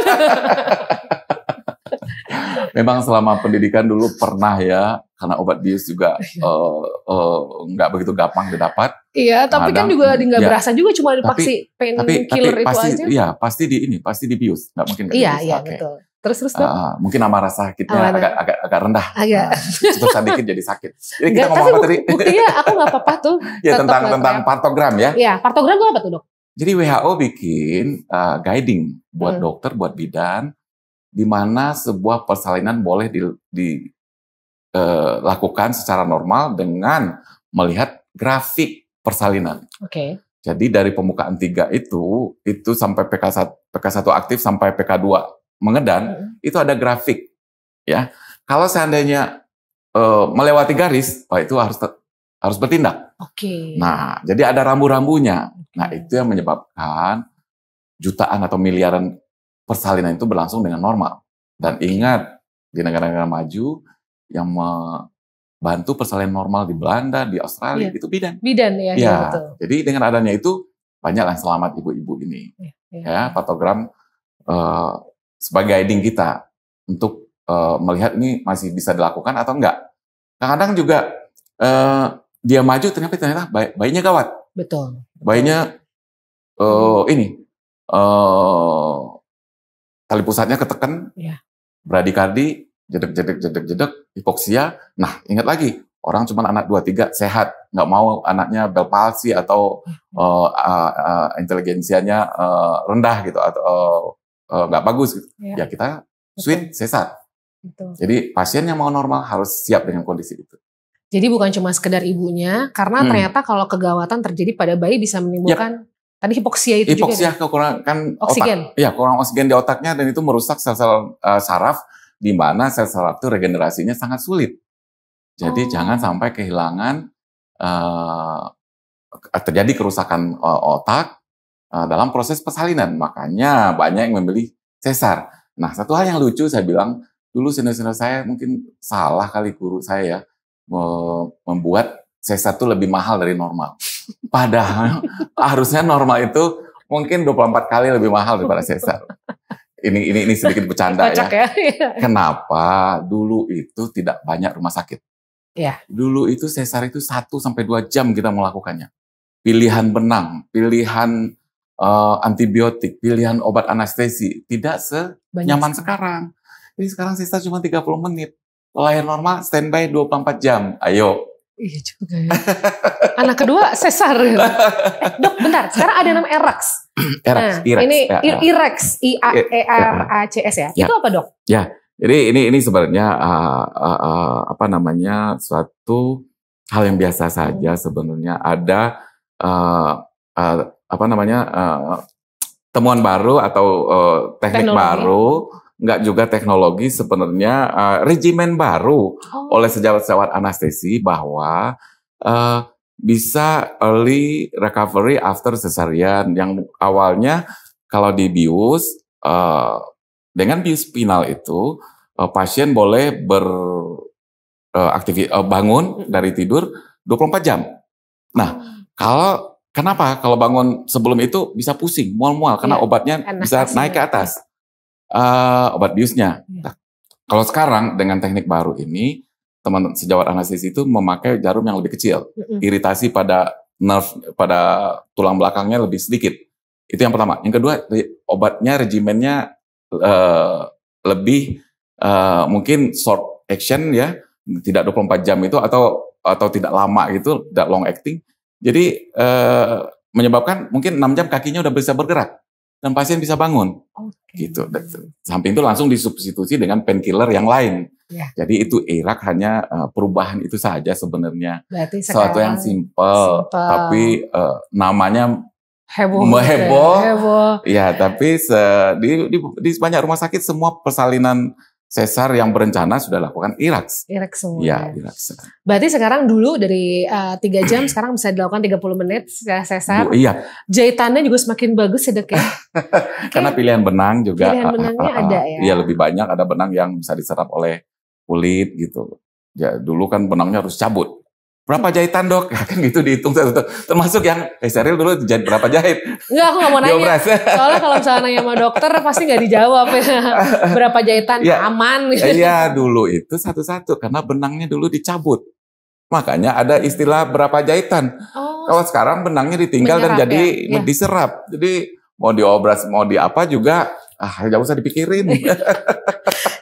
Memang selama pendidikan dulu pernah ya, karena obat bius juga nggak begitu gampang didapat. Iya, tapi kan juga nggak berasa juga, cuma dipakai painkiller itu pasti, aja. Iya, pasti dibius, nggak mungkin. Iya, betul. Terus dok? Mungkin nama rasa sakitnya agak rendah. Agak. Cetusan dikit jadi sakit. Jadi kita ngomong apa tadi? Buktinya aku nggak apa-apa tuh. Ya tentang partogram ya. Iya, partogram itu apa tuh dok? Jadi WHO bikin guiding buat dokter, buat bidan, di mana sebuah persalinan boleh dilakukan secara normal dengan melihat grafik persalinan. Oke. Jadi dari pembukaan 3 itu sampai PK1 aktif sampai PK2 mengedan, itu ada grafik. Ya, kalau seandainya melewati garis, itu harus bertindak. Oke. Nah, jadi ada rambu-rambunya. Nah, itu yang menyebabkan jutaan atau miliaran persalinan itu berlangsung dengan normal. Dan ingat, di negara-negara maju yang membantu persalinan normal di Belanda, di Australia, itu bidan. Bidan ya, betul. Jadi dengan adanya itu, banyak yang selamat ibu-ibu ini. Ya, partogram sebagai guiding kita untuk melihat ini masih bisa dilakukan atau enggak. Kadang-kadang juga dia maju ternyata bayinya gawat. Betul. Bayinya tali pusatnya ketekan, bradikardi, jedek, hipoksia. Nah, ingat lagi, orang cuma anak 2-3 sehat, nggak mau anaknya Bell palsy atau inteligensianya rendah gitu atau nggak bagus gitu. Ya kita switch sesar. Betul. Jadi pasien yang mau normal harus siap dengan kondisi itu. Jadi bukan cuma sekedar ibunya, karena ternyata kalau kegawatan terjadi pada bayi bisa menimbulkan tadi hipoksia itu juga. Hipoksia kekurangan oksigen. Otak. Iya, kurang oksigen di otaknya dan itu merusak sel-sel saraf, di mana sel saraf itu regenerasinya sangat sulit. Jadi jangan sampai kehilangan terjadi kerusakan otak dalam proses persalinan. Makanya banyak yang memilih sesar. Nah, satu hal yang lucu saya bilang, dulu senior-senior saya mungkin salah kali guru saya ya. membuat sesar itu lebih mahal dari normal. Padahal harusnya normal itu mungkin 24 kali lebih mahal daripada sesar. Ini sedikit bercanda ya. Kenapa dulu itu tidak banyak rumah sakit? Ya. Dulu itu sesar itu 1-2 jam kita melakukannya. Pilihan benang, pilihan antibiotik, pilihan obat anestesi tidak senyaman sekarang. Jadi sekarang sesar cuma 30 menit. Lahir normal standby 24 jam. Ayo. Iya juga ya. Anak kedua sesar. Dok, bentar. Sekarang ada nama ERAX. Ini IRAX, IARACS ya. Itu apa, Dok? Ya. Jadi ini sebenarnya suatu hal yang biasa saja sebenarnya. Ada temuan baru atau teknik baru, enggak juga teknologi sebenarnya, regimen baru oleh sejawat-sejawat anestesi bahwa bisa early recovery after cesarean yang awalnya kalau di bius dengan bius spinal itu pasien boleh bangun dari tidur 24 jam. Nah, kenapa kalau bangun sebelum itu bisa pusing, mual-mual karena obatnya bisa naik ke atas. Obat biusnya. Nah, kalau sekarang dengan teknik baru ini, teman sejawat anestesi itu memakai jarum yang lebih kecil, iritasi pada nerve, pada tulang belakangnya lebih sedikit. Itu yang pertama. Yang kedua, obatnya regimennya lebih mungkin short action ya, tidak 24 jam itu atau tidak lama gitu, tidak long acting. Jadi menyebabkan mungkin 6 jam kakinya udah bisa bergerak. Dan pasien bisa bangun, gitu. Samping itu langsung disubstitusi dengan painkiller yang lain. Ya. Jadi itu IRAK hanya perubahan itu saja sebenarnya. Berarti sesuatu yang simple, tapi namanya heboh. Ya, tapi di banyak rumah sakit semua persalinan sesar yang berencana sudah lakukan IRAX. IRAX semua. Ya, IRAX. Berarti sekarang dulu dari 3 jam sekarang bisa dilakukan 30 menit sesar. Iya. Jahitannya juga semakin bagus ya, Dok ya. Karena pilihan benang juga. Pilihan benangnya ada ya. Iya, lebih banyak ada benang yang bisa diserap oleh kulit gitu. Ya, dulu kan benangnya harus cabut. Berapa jahitan, Dok? Ya, kan gitu dihitung satu. Termasuk yang Sheryl dulu jahit berapa jahit? Enggak, aku nggak mau nanya. Soalnya kalau misalnya nanya sama dokter pasti nggak dijawab ya. Berapa jahitan ya, aman. Iya, dulu itu satu-satu karena benangnya dulu dicabut. Makanya ada istilah berapa jahitan. Kalau sekarang benangnya ditinggal menyerap, dan jadi diserap. Jadi mau diobras, mau di apa juga jangan usah dipikirin.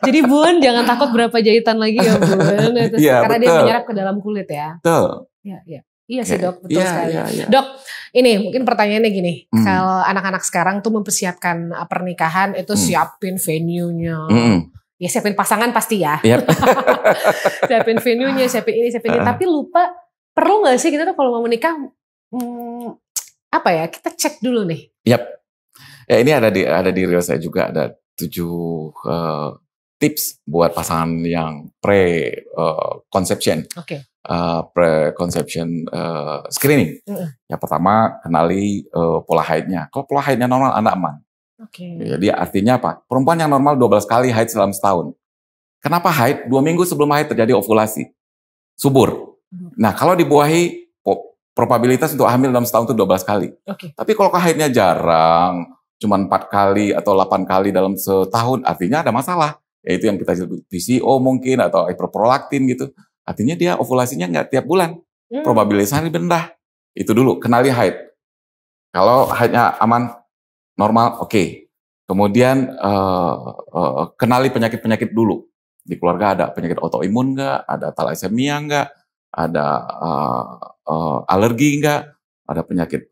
Jadi Bun jangan takut berapa jahitan lagi ya Bun. Karena dia menyerap ke dalam kulit ya. Betul. Iya sih Dok, betul sekali. Dok, ini mungkin pertanyaannya gini. Kalau anak-anak sekarang tuh mempersiapkan pernikahan itu siapin venue-nya. Ya siapin pasangan pasti ya. Siapin venue-nya, siapin ini, siapin ini. Tapi lupa, perlu gak sih kita tuh kalau mau menikah, kita cek dulu nih. Ya ini ada di reel saya juga ada 7 tips buat pasangan yang pre-conception. Pre-conception screening. Yang pertama kenali pola haidnya. Kalau pola haidnya normal, Anda aman. Jadi artinya apa? Perempuan yang normal 12 kali haid selama setahun. Kenapa haid? 2 minggu sebelum haid terjadi ovulasi. Subur. Nah kalau dibuahi, probabilitas untuk hamil dalam setahun itu 12 kali. Tapi kalau haidnya jarang, cuma 4 kali atau 8 kali dalam setahun, artinya ada masalah. Yaitu yang kita sebut PCO mungkin atau hyperprolaktin gitu. Artinya dia ovulasinya nggak tiap bulan. Probabilitasnya lebih rendah. Itu dulu, kenali haid. Kalau haidnya aman, normal, oke. Kemudian kenali penyakit-penyakit dulu. Di keluarga ada penyakit autoimun nggak? Ada thalassemia nggak? Ada alergi nggak? Ada penyakit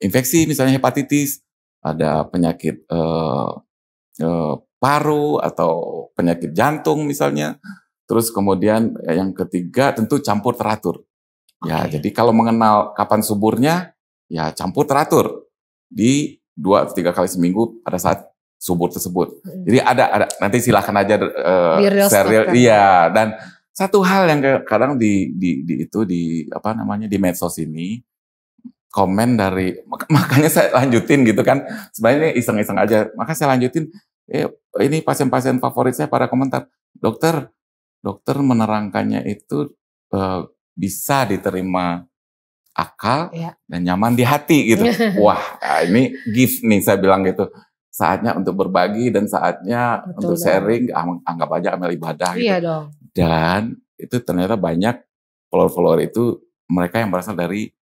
infeksi misalnya hepatitis. Ada penyakit paru atau penyakit jantung misalnya. Terus kemudian yang ketiga tentu campur teratur. Ya, jadi kalau mengenal kapan suburnya, ya campur teratur di 2-3 kali seminggu pada saat subur tersebut. Jadi ada nanti silahkan aja serial. Iya, dan satu hal yang kadang di medsos ini komen dari, makanya saya lanjutin gitu kan, sebenarnya ini iseng-iseng aja, maka saya lanjutin, ini pasien-pasien favorit saya pada komentar, dokter menerangkannya itu bisa diterima akal dan nyaman di hati gitu. Wah, ini gift nih saya bilang gitu. Saatnya untuk berbagi dan saatnya untuk sharing, anggap aja amal ibadah gitu. Iya dong. Dan itu ternyata banyak follower-follower itu mereka yang berasal dari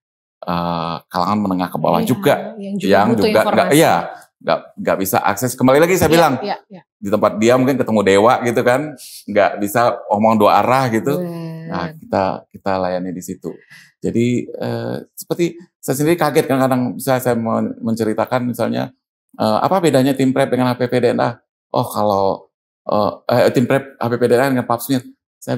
kalangan menengah ke bawah juga, yang juga nggak bisa akses. Kembali lagi saya bilang di tempat dia mungkin ketemu dewa gitu kan, nggak bisa omong dua arah gitu. Nah kita layani di situ. Jadi seperti saya sendiri kaget kadang-kadang bisa saya menceritakan misalnya apa bedanya tim prep dengan HPP DNA? Oh kalau tim prep HPP DNA dengan pap smear, saya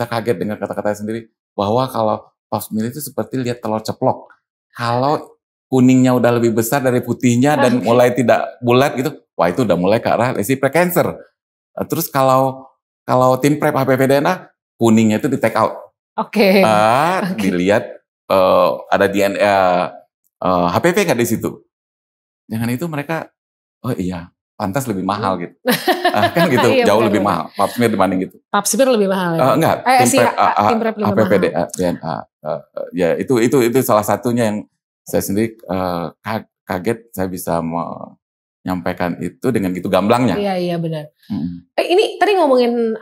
kaget dengan kata-kata saya sendiri bahwa kalau pap smear itu seperti lihat telur ceplok. Kalau kuningnya udah lebih besar dari putihnya dan mulai tidak bulat gitu, wah itu udah mulai ke arah lesi precancer. Terus kalau tim prep HPP DNA, kuningnya itu di take out. Dilihat ada DNA HPV nggak di situ. Dengan itu mereka, oh iya, pantas lebih mahal gitu. Kan gitu, iya, jauh lebih mahal. Pap smear dibanding gitu. Pap smear lebih mahal ya? Enggak, tim prep lebih HPV DNA. Ya itu salah satunya yang saya sendiri kaget saya bisa menyampaikan itu dengan gitu gamblangnya. Iya benar. Ini tadi ngomongin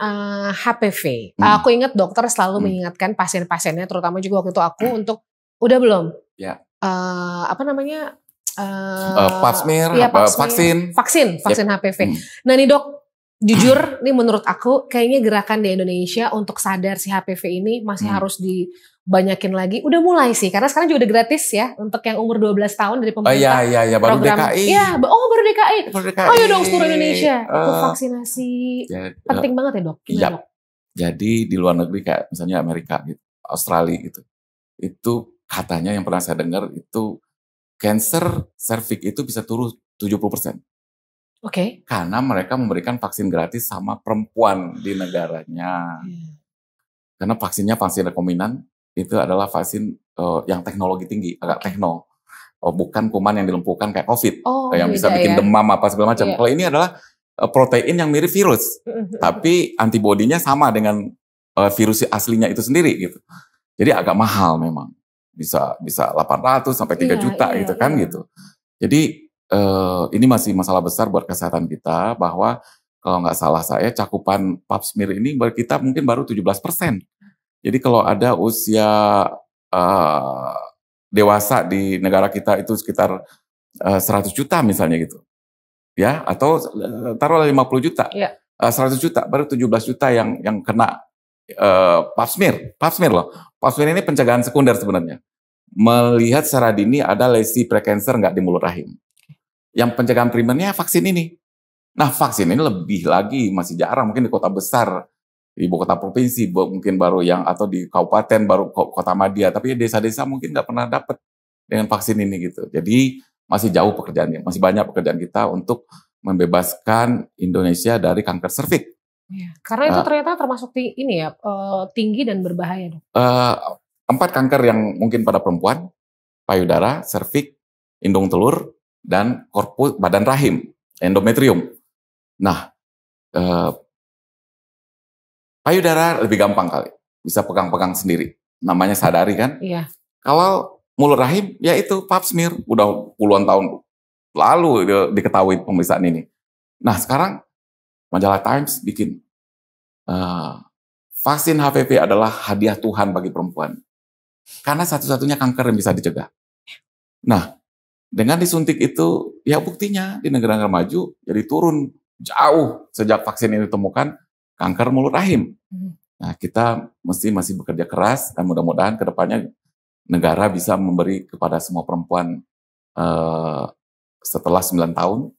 HPV. Aku ingat dokter selalu mengingatkan pasien-pasiennya, terutama juga waktu itu aku untuk udah belum? Ya. Apa namanya? Pap smear, vaksin HPV. Nah nih dok, jujur nih menurut aku kayaknya gerakan di Indonesia untuk sadar si HPV ini masih harus dibanyakin lagi. Udah mulai sih, karena sekarang juga udah gratis ya untuk yang umur 12 tahun dari pemerintah. Iya, baru program, DKI. Iya, baru DKI. Oh ya dong, seluruh Indonesia untuk vaksinasi. Penting banget ya dok. Iya. Jadi di luar negeri kayak misalnya Amerika gitu, Australia gitu. Itu katanya yang pernah saya dengar itu cancer cervix itu bisa turun 70%. Karena mereka memberikan vaksin gratis sama perempuan di negaranya. Karena vaksinnya vaksin rekominan itu adalah vaksin yang teknologi tinggi, agak tekno. Bukan kuman yang dilumpuhkan kayak COVID, yang bisa bikin demam apa segala macam. Kalau ini adalah protein yang mirip virus, tapi antibodinya sama dengan virus aslinya itu sendiri gitu. Jadi agak mahal memang. Bisa 800 sampai 3 juta gitu kan gitu. Jadi ini masih masalah besar buat kesehatan kita, bahwa kalau nggak salah saya cakupan pap smear ini kita mungkin baru 17%. Jadi kalau ada usia dewasa di negara kita itu sekitar 100 juta misalnya gitu. Ya, atau taruhlah 50 juta. 100 juta baru 17 juta yang kena pap smear. Pap smear loh. Pap smear ini pencegahan sekunder sebenarnya. Melihat secara dini ada lesi precancer nggak di mulut rahim. Yang pencegahan primernya vaksin ini. Nah vaksin ini lebih lagi masih jarang, mungkin di kota besar, di ibu kota provinsi mungkin baru yang, atau di kabupaten baru kota Madia, tapi desa-desa mungkin nggak pernah dapat dengan vaksin ini gitu. Jadi masih jauh pekerjaannya, masih banyak pekerjaan kita untuk membebaskan Indonesia dari kanker serviks. Karena itu ternyata termasuk ini ya, tinggi dan berbahaya dong. 4 kanker yang mungkin pada perempuan, payudara, serviks, indung telur, dan korpus badan rahim, endometrium. Nah, payudara lebih gampang kali, bisa pegang-pegang sendiri, namanya sadari kan? Iya. Kalau mulut rahim, ya itu pap smear, udah puluhan tahun lalu diketahui pemeriksaan ini. Nah sekarang majalah Times bikin vaksin HPV adalah hadiah Tuhan bagi perempuan. Karena satu-satunya kanker yang bisa dicegah. Nah, dengan disuntik itu, ya buktinya di negara-negara maju jadi turun jauh sejak vaksin ini ditemukan kanker mulut rahim. Nah, kita masih bekerja keras dan mudah-mudahan ke depannya negara bisa memberi kepada semua perempuan setelah 9 tahun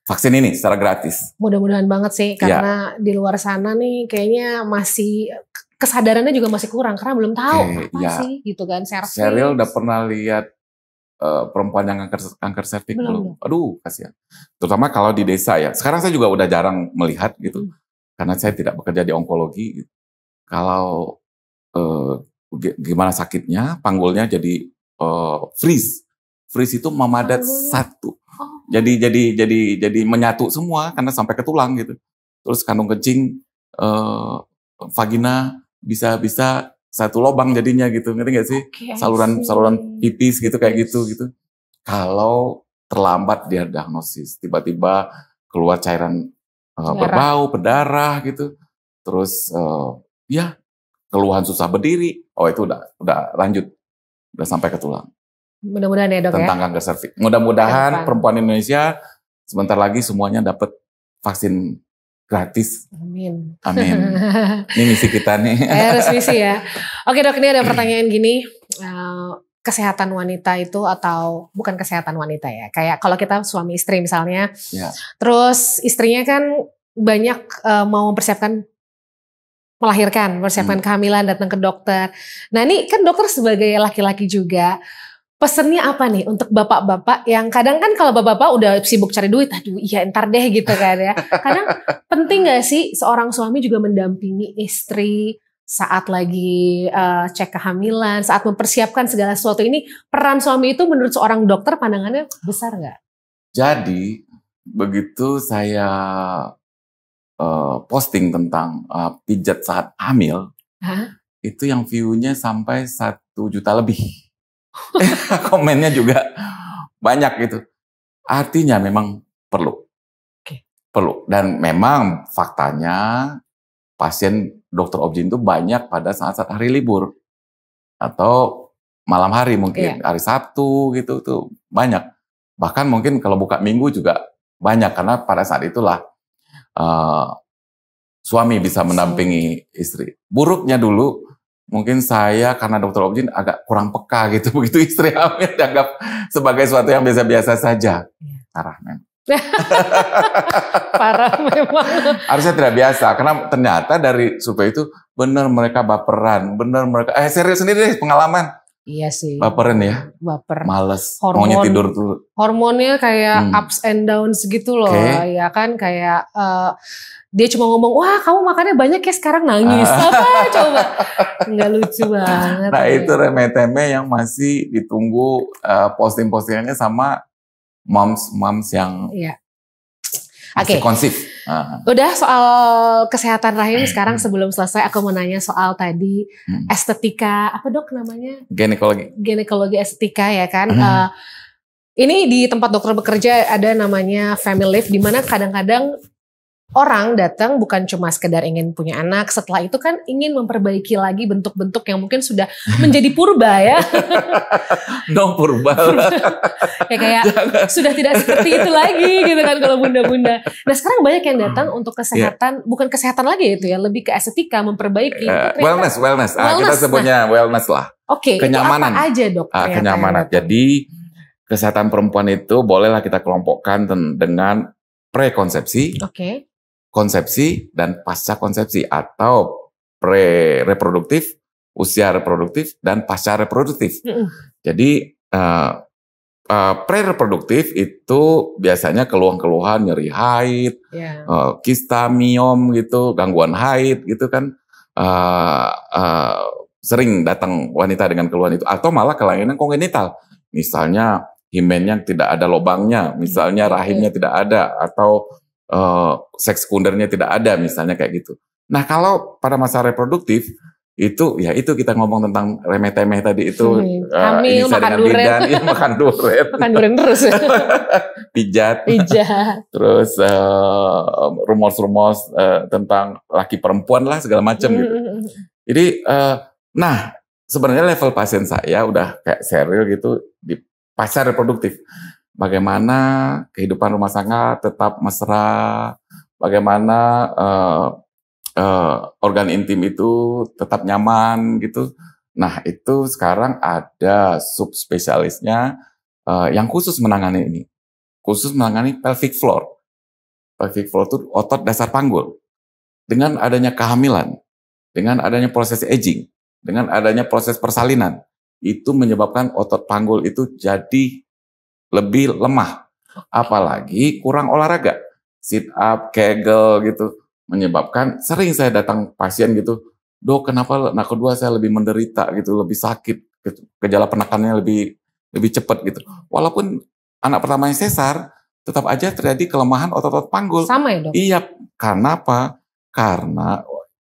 vaksin ini secara gratis. Mudah-mudahan banget sih, karena di luar sana nih kayaknya masih kesadarannya juga masih kurang karena belum tahu sih gitu kan. Sheryl udah pernah lihat perempuan yang kanker serviks belum? Aduh kasihan. Terutama kalau di desa ya. Sekarang saya juga udah jarang melihat gitu, karena saya tidak bekerja di onkologi. Gitu. Kalau gimana sakitnya, panggulnya jadi freeze. Freeze itu memadat satu. Jadi menyatu semua karena sampai ke tulang gitu. Terus kandung kencing, vagina bisa satu lubang jadinya gitu, ngerti nggak sih? Saluran pipis gitu kayak gitu. Kalau terlambat dia diagnosis, tiba-tiba keluar cairan berbau, berdarah gitu, terus ya keluhan susah berdiri, itu udah lanjut, udah sampai ke tulang. Mudah-mudahan ya dok tentang kanker serviks. Mudah-mudahan perempuan Indonesia sebentar lagi semuanya dapat vaksin gratis. Amin. Amin. Ini misi kita nih. Harus misi ya. Oke dok, ini ada pertanyaan gini. Kesehatan wanita itu atau bukan kesehatan wanita ya. Kayak kalau kita suami istri misalnya. Ya. Terus istrinya kan banyak mau mempersiapkan melahirkan, mempersiapkan kehamilan, datang ke dokter. Nah ini kan dokter sebagai laki-laki juga. Pesennya apa nih untuk bapak-bapak yang kadang kan kalau bapak-bapak udah sibuk cari duit, aduh iya ntar deh gitu kan ya. Kadang penting gak sih seorang suami juga mendampingi istri saat lagi cek kehamilan, saat mempersiapkan segala sesuatu ini, peran suami itu menurut seorang dokter pandangannya besar gak? Jadi begitu saya posting tentang pijat saat hamil, itu yang view-nya sampai 1 juta lebih. Komennya juga banyak gitu. Artinya memang perlu. Perlu. Dan memang faktanya pasien dokter Objin itu banyak pada saat-saat hari libur. Atau malam hari mungkin. Hari Sabtu gitu tuh banyak. Bahkan mungkin kalau buka minggu juga banyak. Karena pada saat itulah suami bisa mendampingi istri. Buruknya dulu mungkin saya karena dokter Objin agak kurang peka gitu. Begitu istri hamil dianggap sebagai sesuatu yang biasa-biasa saja. Parah memang. Parah memang. Harusnya tidak biasa. Karena ternyata dari survei itu benar mereka baperan. Benar mereka, serius sendiri pengalaman. Iya sih. Baperan ya. Baper. Males. Maunya tidur dulu. Hormonnya kayak ups and downs gitu loh. Ya kan kayak... dia cuma ngomong, wah kamu makannya banyak ya sekarang nangis. Apa coba? Nggak lucu banget. Nah itu remeh-temeh yang masih ditunggu posting-postingannya sama moms yang masih konsif. Udah soal kesehatan rahim sekarang sebelum selesai aku mau nanya soal tadi estetika, apa dok namanya? Ginekologi estetika ya kan. Ini di tempat dokter bekerja ada namanya family life di mana kadang-kadang orang datang bukan cuma sekedar ingin punya anak, setelah itu kan ingin memperbaiki lagi bentuk-bentuk yang mungkin sudah menjadi purba ya. Purba. Kayak sudah tidak seperti itu lagi gitu kan kalau bunda-bunda. Nah sekarang banyak yang datang untuk kesehatan, bukan kesehatan lagi itu ya, lebih ke estetika, memperbaiki. Wellness. Kita sebutnya wellness lah. Oke, kenyamanan. Itu apa aja dok? Kenyamanan. Jadi kesehatan perempuan itu bolehlah kita kelompokkan dengan prekonsepsi. Konsepsi dan pasca konsepsi atau pre-reproduktif, usia reproduktif dan pasca reproduktif. Jadi pre-reproduktif itu biasanya keluhan-keluhan nyeri haid, kista, miom gitu, gangguan haid gitu kan, sering datang wanita dengan keluhan itu atau malah kelainan kongenital, misalnya himennya tidak ada lubangnya, misalnya rahimnya tidak ada atau seks sekundernya tidak ada misalnya kayak gitu. Nah kalau pada masa reproduktif itu ya itu kita ngomong tentang remeh-temeh tadi itu hamil, makan duren, makan duren terus, pijat, terus rumors tentang laki perempuan lah segala macam gitu. Jadi nah sebenarnya level pasien saya udah kayak serius gitu di pasca reproduktif. Bagaimana kehidupan rumah tangga tetap mesra, bagaimana organ intim itu tetap nyaman gitu. Nah itu sekarang ada subspesialisnya yang khusus menangani ini. Khusus menangani pelvic floor. Pelvic floor itu otot dasar panggul. Dengan adanya kehamilan, dengan adanya proses aging, dengan adanya proses persalinan, itu menyebabkan otot panggul itu jadi lebih lemah, apalagi kurang olahraga, sit up, kegel gitu, menyebabkan sering saya datang pasien gitu, dok kenapa anak kedua saya lebih menderita gitu, lebih sakit, gejala penekanannya lebih cepat gitu. Walaupun anak pertamanya sesar, tetap aja terjadi kelemahan otot-otot panggul. Sama ya dok? Iya, karena apa?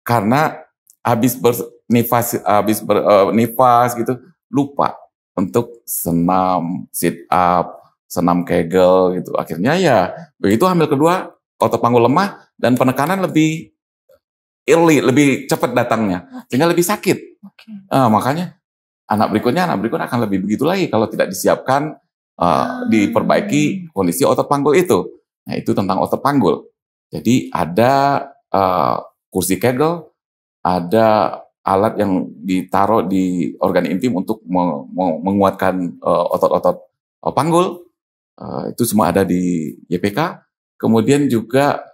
Karena habis nifas gitu, lupa untuk senam, sit up, senam Kegel gitu. Akhirnya ya begitu hamil kedua, otot panggul lemah dan penekanan lebih early, lebih cepat datangnya, sehingga lebih sakit. Makanya anak berikutnya akan lebih begitu lagi kalau tidak disiapkan, diperbaiki kondisi otot panggul itu. Nah, itu tentang otot panggul. Jadi ada kursi Kegel, ada alat yang ditaruh di organ intim untuk menguatkan otot-otot panggul. Itu semua ada di YPK. Kemudian juga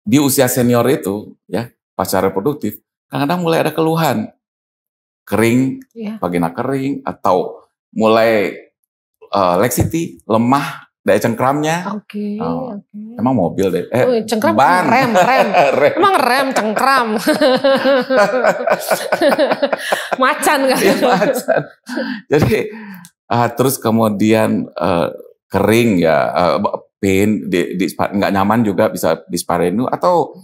di usia senior itu, ya, pasca reproduktif, kadang-kadang mulai ada keluhan, kering, vagina kering, atau mulai laxity, lemah daya cengkramnya. Emang mobil deh. Cengkram, ban. rem. Emang rem cengkram. Macan kan? Ya, macan. Jadi terus kemudian kering ya, pain, nggak nyaman juga bisa disparenu, atau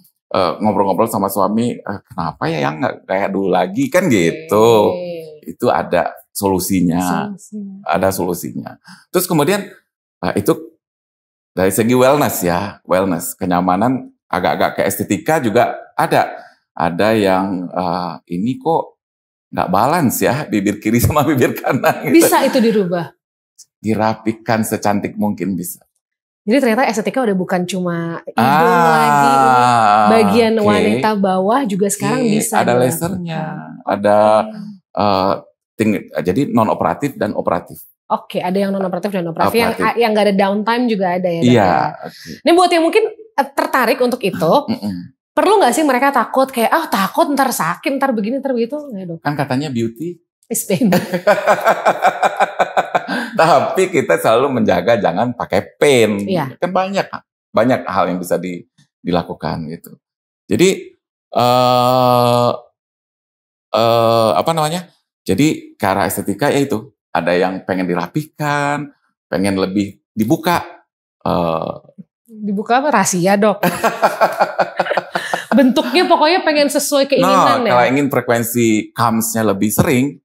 ngobrol-ngobrol sama suami, kenapa ya yang nggak kayak dulu lagi kan gitu. Itu ada solusinya. Ada solusinya. Terus kemudian itu dari segi wellness ya, kenyamanan, agak-agak ke estetika juga ada yang ini kok nggak balance ya, bibir kiri sama bibir kanan. Gitu. Bisa itu dirubah? Dirapikan secantik mungkin bisa. Jadi ternyata estetika udah bukan cuma hidung lagi, bagian wanita bawah juga sekarang bisa. Ada lasernya, ada jadi non operatif dan operatif. Ada yang non operatif dan operatif. Yang nggak ada downtime juga ada ya. Iya. Ini buat yang mungkin tertarik untuk itu, perlu nggak sih mereka takut kayak takut ntar sakit, ntar begini, ntar begitu? Kan katanya beauty is pain. Tapi kita selalu menjaga jangan pakai pain. Kan banyak hal yang bisa dilakukan gitu. Jadi Jadi ke arah estetika ya itu. Ada yang pengen dirapihkan, pengen lebih dibuka. Dibuka apa? Rahasia, Dok. Bentuknya pokoknya pengen sesuai keinginan ya. Kalau ingin frekuensi comes-nya lebih sering,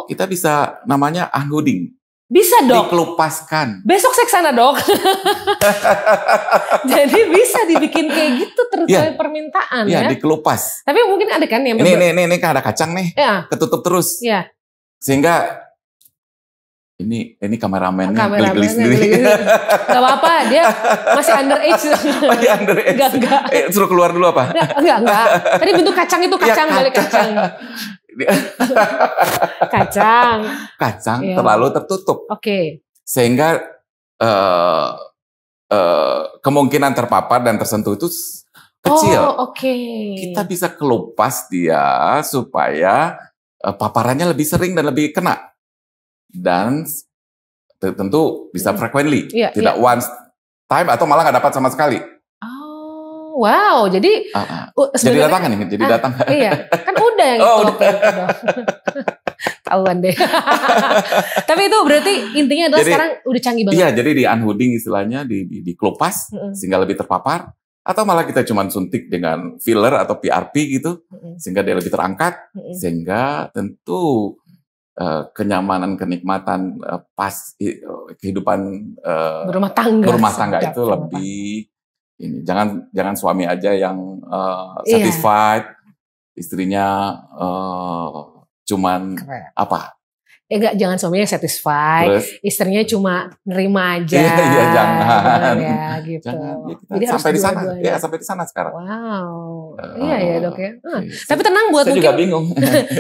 kita bisa namanya unhooding. Bisa, Dok. Dikelupaskan. Besok saya kesana, Dok. Jadi bisa dibikin kayak gitu terus permintaan ya. Iya, dikelupas. Tapi mungkin ada kan yang ini kan ada kacang nih. Ketutup terus. Iya. Sehingga ini kameramennya geli-geli sendiri. Gak apa-apa, dia masih underage. Masih underage. Enggak. Suruh keluar dulu apa? Enggak. Tadi bentuk kacang itu balik kacang. Kacang terlalu tertutup. Sehingga kemungkinan terpapar dan tersentuh itu kecil. Kita bisa kelupas dia supaya paparannya lebih sering dan lebih kena. Dan tentu bisa frequently, tidak once time atau malah nggak dapat sama sekali. Wow, jadi jadi datang nih, jadi datang. Iya, kan udah yang udah. Tahuan deh. Tapi itu berarti intinya adalah sekarang udah canggih banget. Iya, jadi di unhooding istilahnya, dikelupas sehingga lebih terpapar, atau malah kita cuma suntik dengan filler atau PRP gitu, sehingga dia lebih terangkat, sehingga tentu kenyamanan, kenikmatan pas kehidupan berumah tangga itu lebih ini. Jangan suami aja yang satisfied, istrinya cuman apa? Jangan suaminya satisfied, terus, istrinya cuma nerima aja. Iya, jangan. Ya, gitu. Jangan. Jadi sampai di sana. Ya, sampai di sana sekarang. Wow. Iya ya, Dok ya. Tapi tenang buat saya mungkin. Saya juga bingung.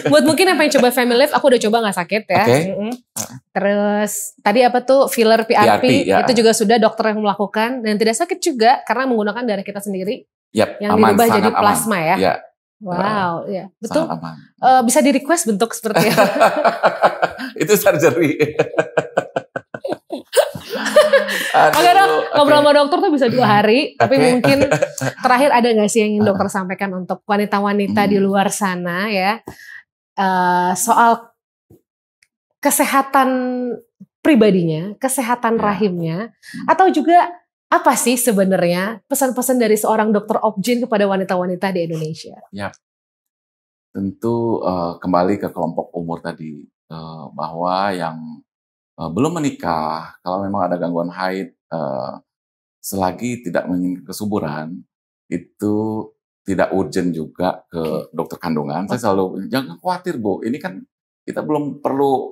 Buat mungkin yang pengen coba family life, aku udah coba nggak sakit ya. Terus tadi apa tuh filler PRP itu juga sudah dokter yang melakukan dan tidak sakit juga karena menggunakan darah kita sendiri. Yang aman, dirubah jadi plasma aman. Ya. Wow, ya betul. Bisa di request bentuk seperti apa? Itu surgery. Oke, Dok, ngobrol sama dokter tuh bisa 2 hari. Tapi mungkin terakhir ada nggak sih yang ingin dokter sampaikan untuk wanita-wanita di luar sana ya, soal kesehatan pribadinya, kesehatan rahimnya, atau juga Apa sih sebenarnya pesan-pesan dari seorang dokter obgyn kepada wanita-wanita di Indonesia? Ya, tentu kembali ke kelompok umur tadi, bahwa yang belum menikah, kalau memang ada gangguan haid, selagi tidak menginginkan kesuburan, itu tidak urgent juga ke dokter kandungan. Saya selalu, jangan khawatir Bu, ini kan kita belum perlu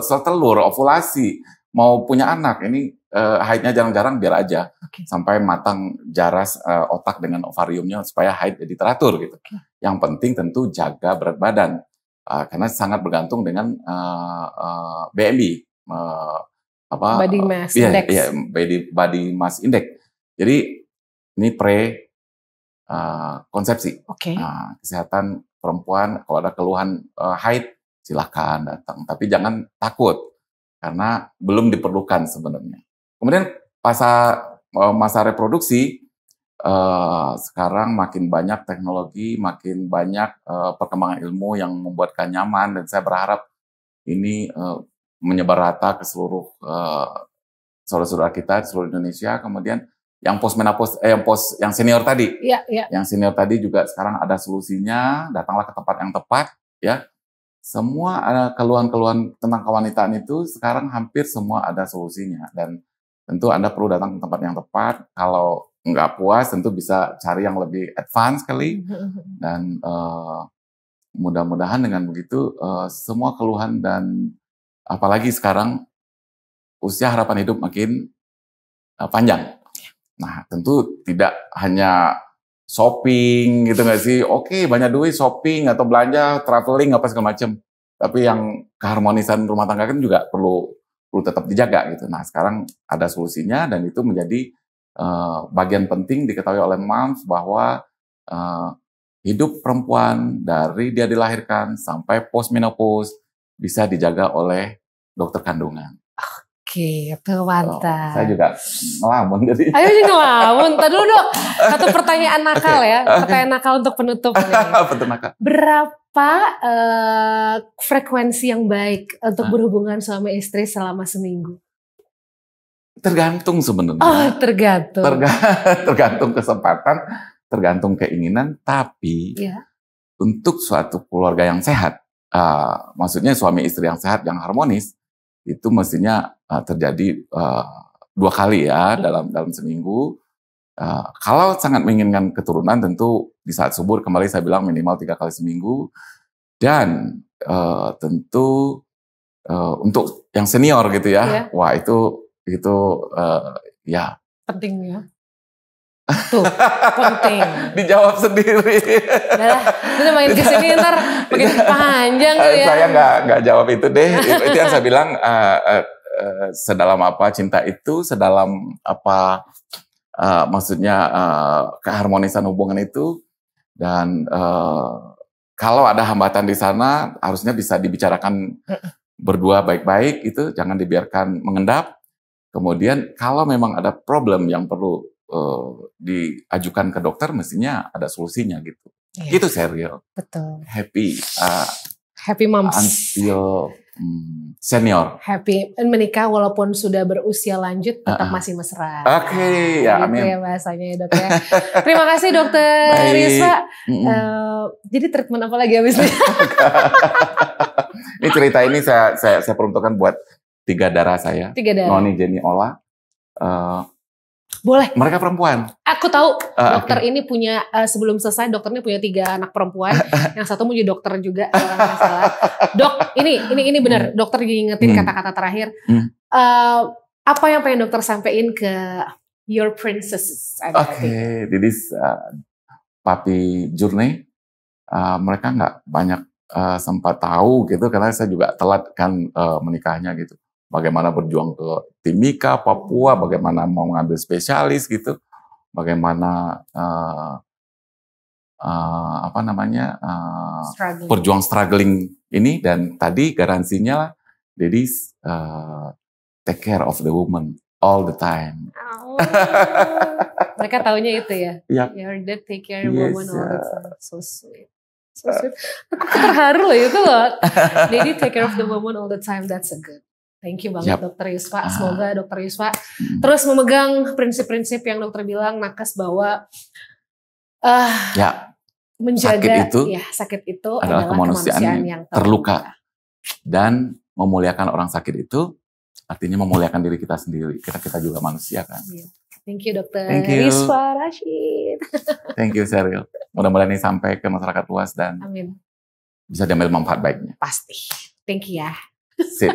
setelur, ovulasi, mau punya anak, ini haidnya jarang-jarang biar aja, sampai matang jaras otak dengan ovariumnya supaya haid jadi teratur gitu. Yang penting tentu jaga berat badan, karena sangat bergantung dengan BMI, body mass index. Body mass index. Jadi ini konsepsi. Kesehatan perempuan, kalau ada keluhan haid silahkan datang, tapi jangan takut karena belum diperlukan sebenarnya. Kemudian masa reproduksi, sekarang makin banyak teknologi, makin banyak perkembangan ilmu yang membuatkan nyaman, dan saya berharap ini menyebar rata ke seluruh saudara-saudara kita di seluruh Indonesia. Kemudian yang yang senior tadi, yang senior tadi juga sekarang ada solusinya. Datanglah ke tempat yang tepat, ya. Semua ada keluhan-keluhan tentang kewanitaan itu sekarang hampir semua ada solusinya, dan tentu Anda perlu datang ke tempat yang tepat. Kalau nggak puas, tentu bisa cari yang lebih advance kali, dan mudah-mudahan dengan begitu semua keluhan, dan apalagi sekarang usia harapan hidup makin panjang. Nah, tentu tidak hanya shopping gitu nggak sih? Oke, banyak duit shopping atau belanja, traveling apa segala macam. Tapi yang keharmonisan rumah tangga kan juga perlu tetap dijaga gitu. Nah, sekarang ada solusinya, dan itu menjadi bagian penting diketahui oleh moms bahwa hidup perempuan dari dia dilahirkan sampai postmenopause bisa dijaga oleh dokter kandungan. Oke, itu mantap. Saya juga ngelamun jadi. Ayo ngelamun. Tadi dulu dok, satu pertanyaan nakal ya. Pertanyaan nakal untuk penutup nih. Berapa frekuensi yang baik untuk berhubungan suami istri selama seminggu? Tergantung sebenarnya. Tergantung. Tergantung kesempatan, tergantung keinginan. Tapi untuk suatu keluarga yang sehat, maksudnya suami istri yang sehat, yang harmonis, itu mestinya terjadi 2 kali ya dalam seminggu. Kalau sangat menginginkan keturunan, tentu di saat subur, kembali saya bilang minimal 3 kali seminggu. Dan tentu untuk yang senior gitu ya, wah itu ya penting ya. Tuh, penting. Dijawab sendiri. Udah main kesini ntar makin panjang tuh ya. Saya nggak jawab itu deh. Itu yang saya bilang, sedalam apa cinta itu, sedalam apa maksudnya keharmonisan hubungan itu. Dan kalau ada hambatan di sana, harusnya bisa dibicarakan berdua baik-baik, itu jangan dibiarkan mengendap. Kemudian kalau memang ada problem yang perlu diajukan ke dokter, mestinya ada solusinya gitu. Gitu serial. Betul. Happy moms. Until senior. Happy menikah walaupun sudah berusia lanjut tetap masih mesra. Oke, ya amin. Gitu ya bahasanya ya dok ya. Terima kasih dokter Yuswa. Jadi treatment apa lagi habis ini? Ini cerita ini saya peruntukkan buat 3 darah saya. 3 darah. Noni, Jenny, Ola. Boleh. Mereka perempuan. Aku tahu dokter ini punya, sebelum selesai dokternya punya 3 anak perempuan. Yang satu mau jadi dokter juga kalau nggak salah. Dok, ini benar. Dokter diingetin kata-kata terakhir. Apa yang pengen dokter sampaikan ke your princess? Oke, this Papi Journey. Mereka nggak banyak sempat tahu gitu, karena saya juga telat kan menikahnya gitu. Bagaimana berjuang ke Timika, Papua, bagaimana mau ngambil spesialis gitu, bagaimana struggling ini, dan tadi garansinya ladies take care of the woman all the time. Oh, mereka taunya itu ya. Yep. Your dad take care of woman all the time. So sweet. So sweet. Aku terharu loh itu loh. Lady take care of the woman all the time. That's a good. Thank you banget Dokter Yusfa. Semoga Dokter Yusfa terus memegang prinsip-prinsip yang dokter bilang nakes bahwa menjaga sakit itu adalah kemanusiaan yang terluka. Dan memuliakan orang sakit itu artinya memuliakan diri kita sendiri. Kita juga manusia kan. Thank you Dokter Yusfa Rashid. Thank you Sheryl. Mudah-mudahan ini sampai ke masyarakat luas dan bisa diambil manfaat baiknya. Pasti. Thank you ya. Sip.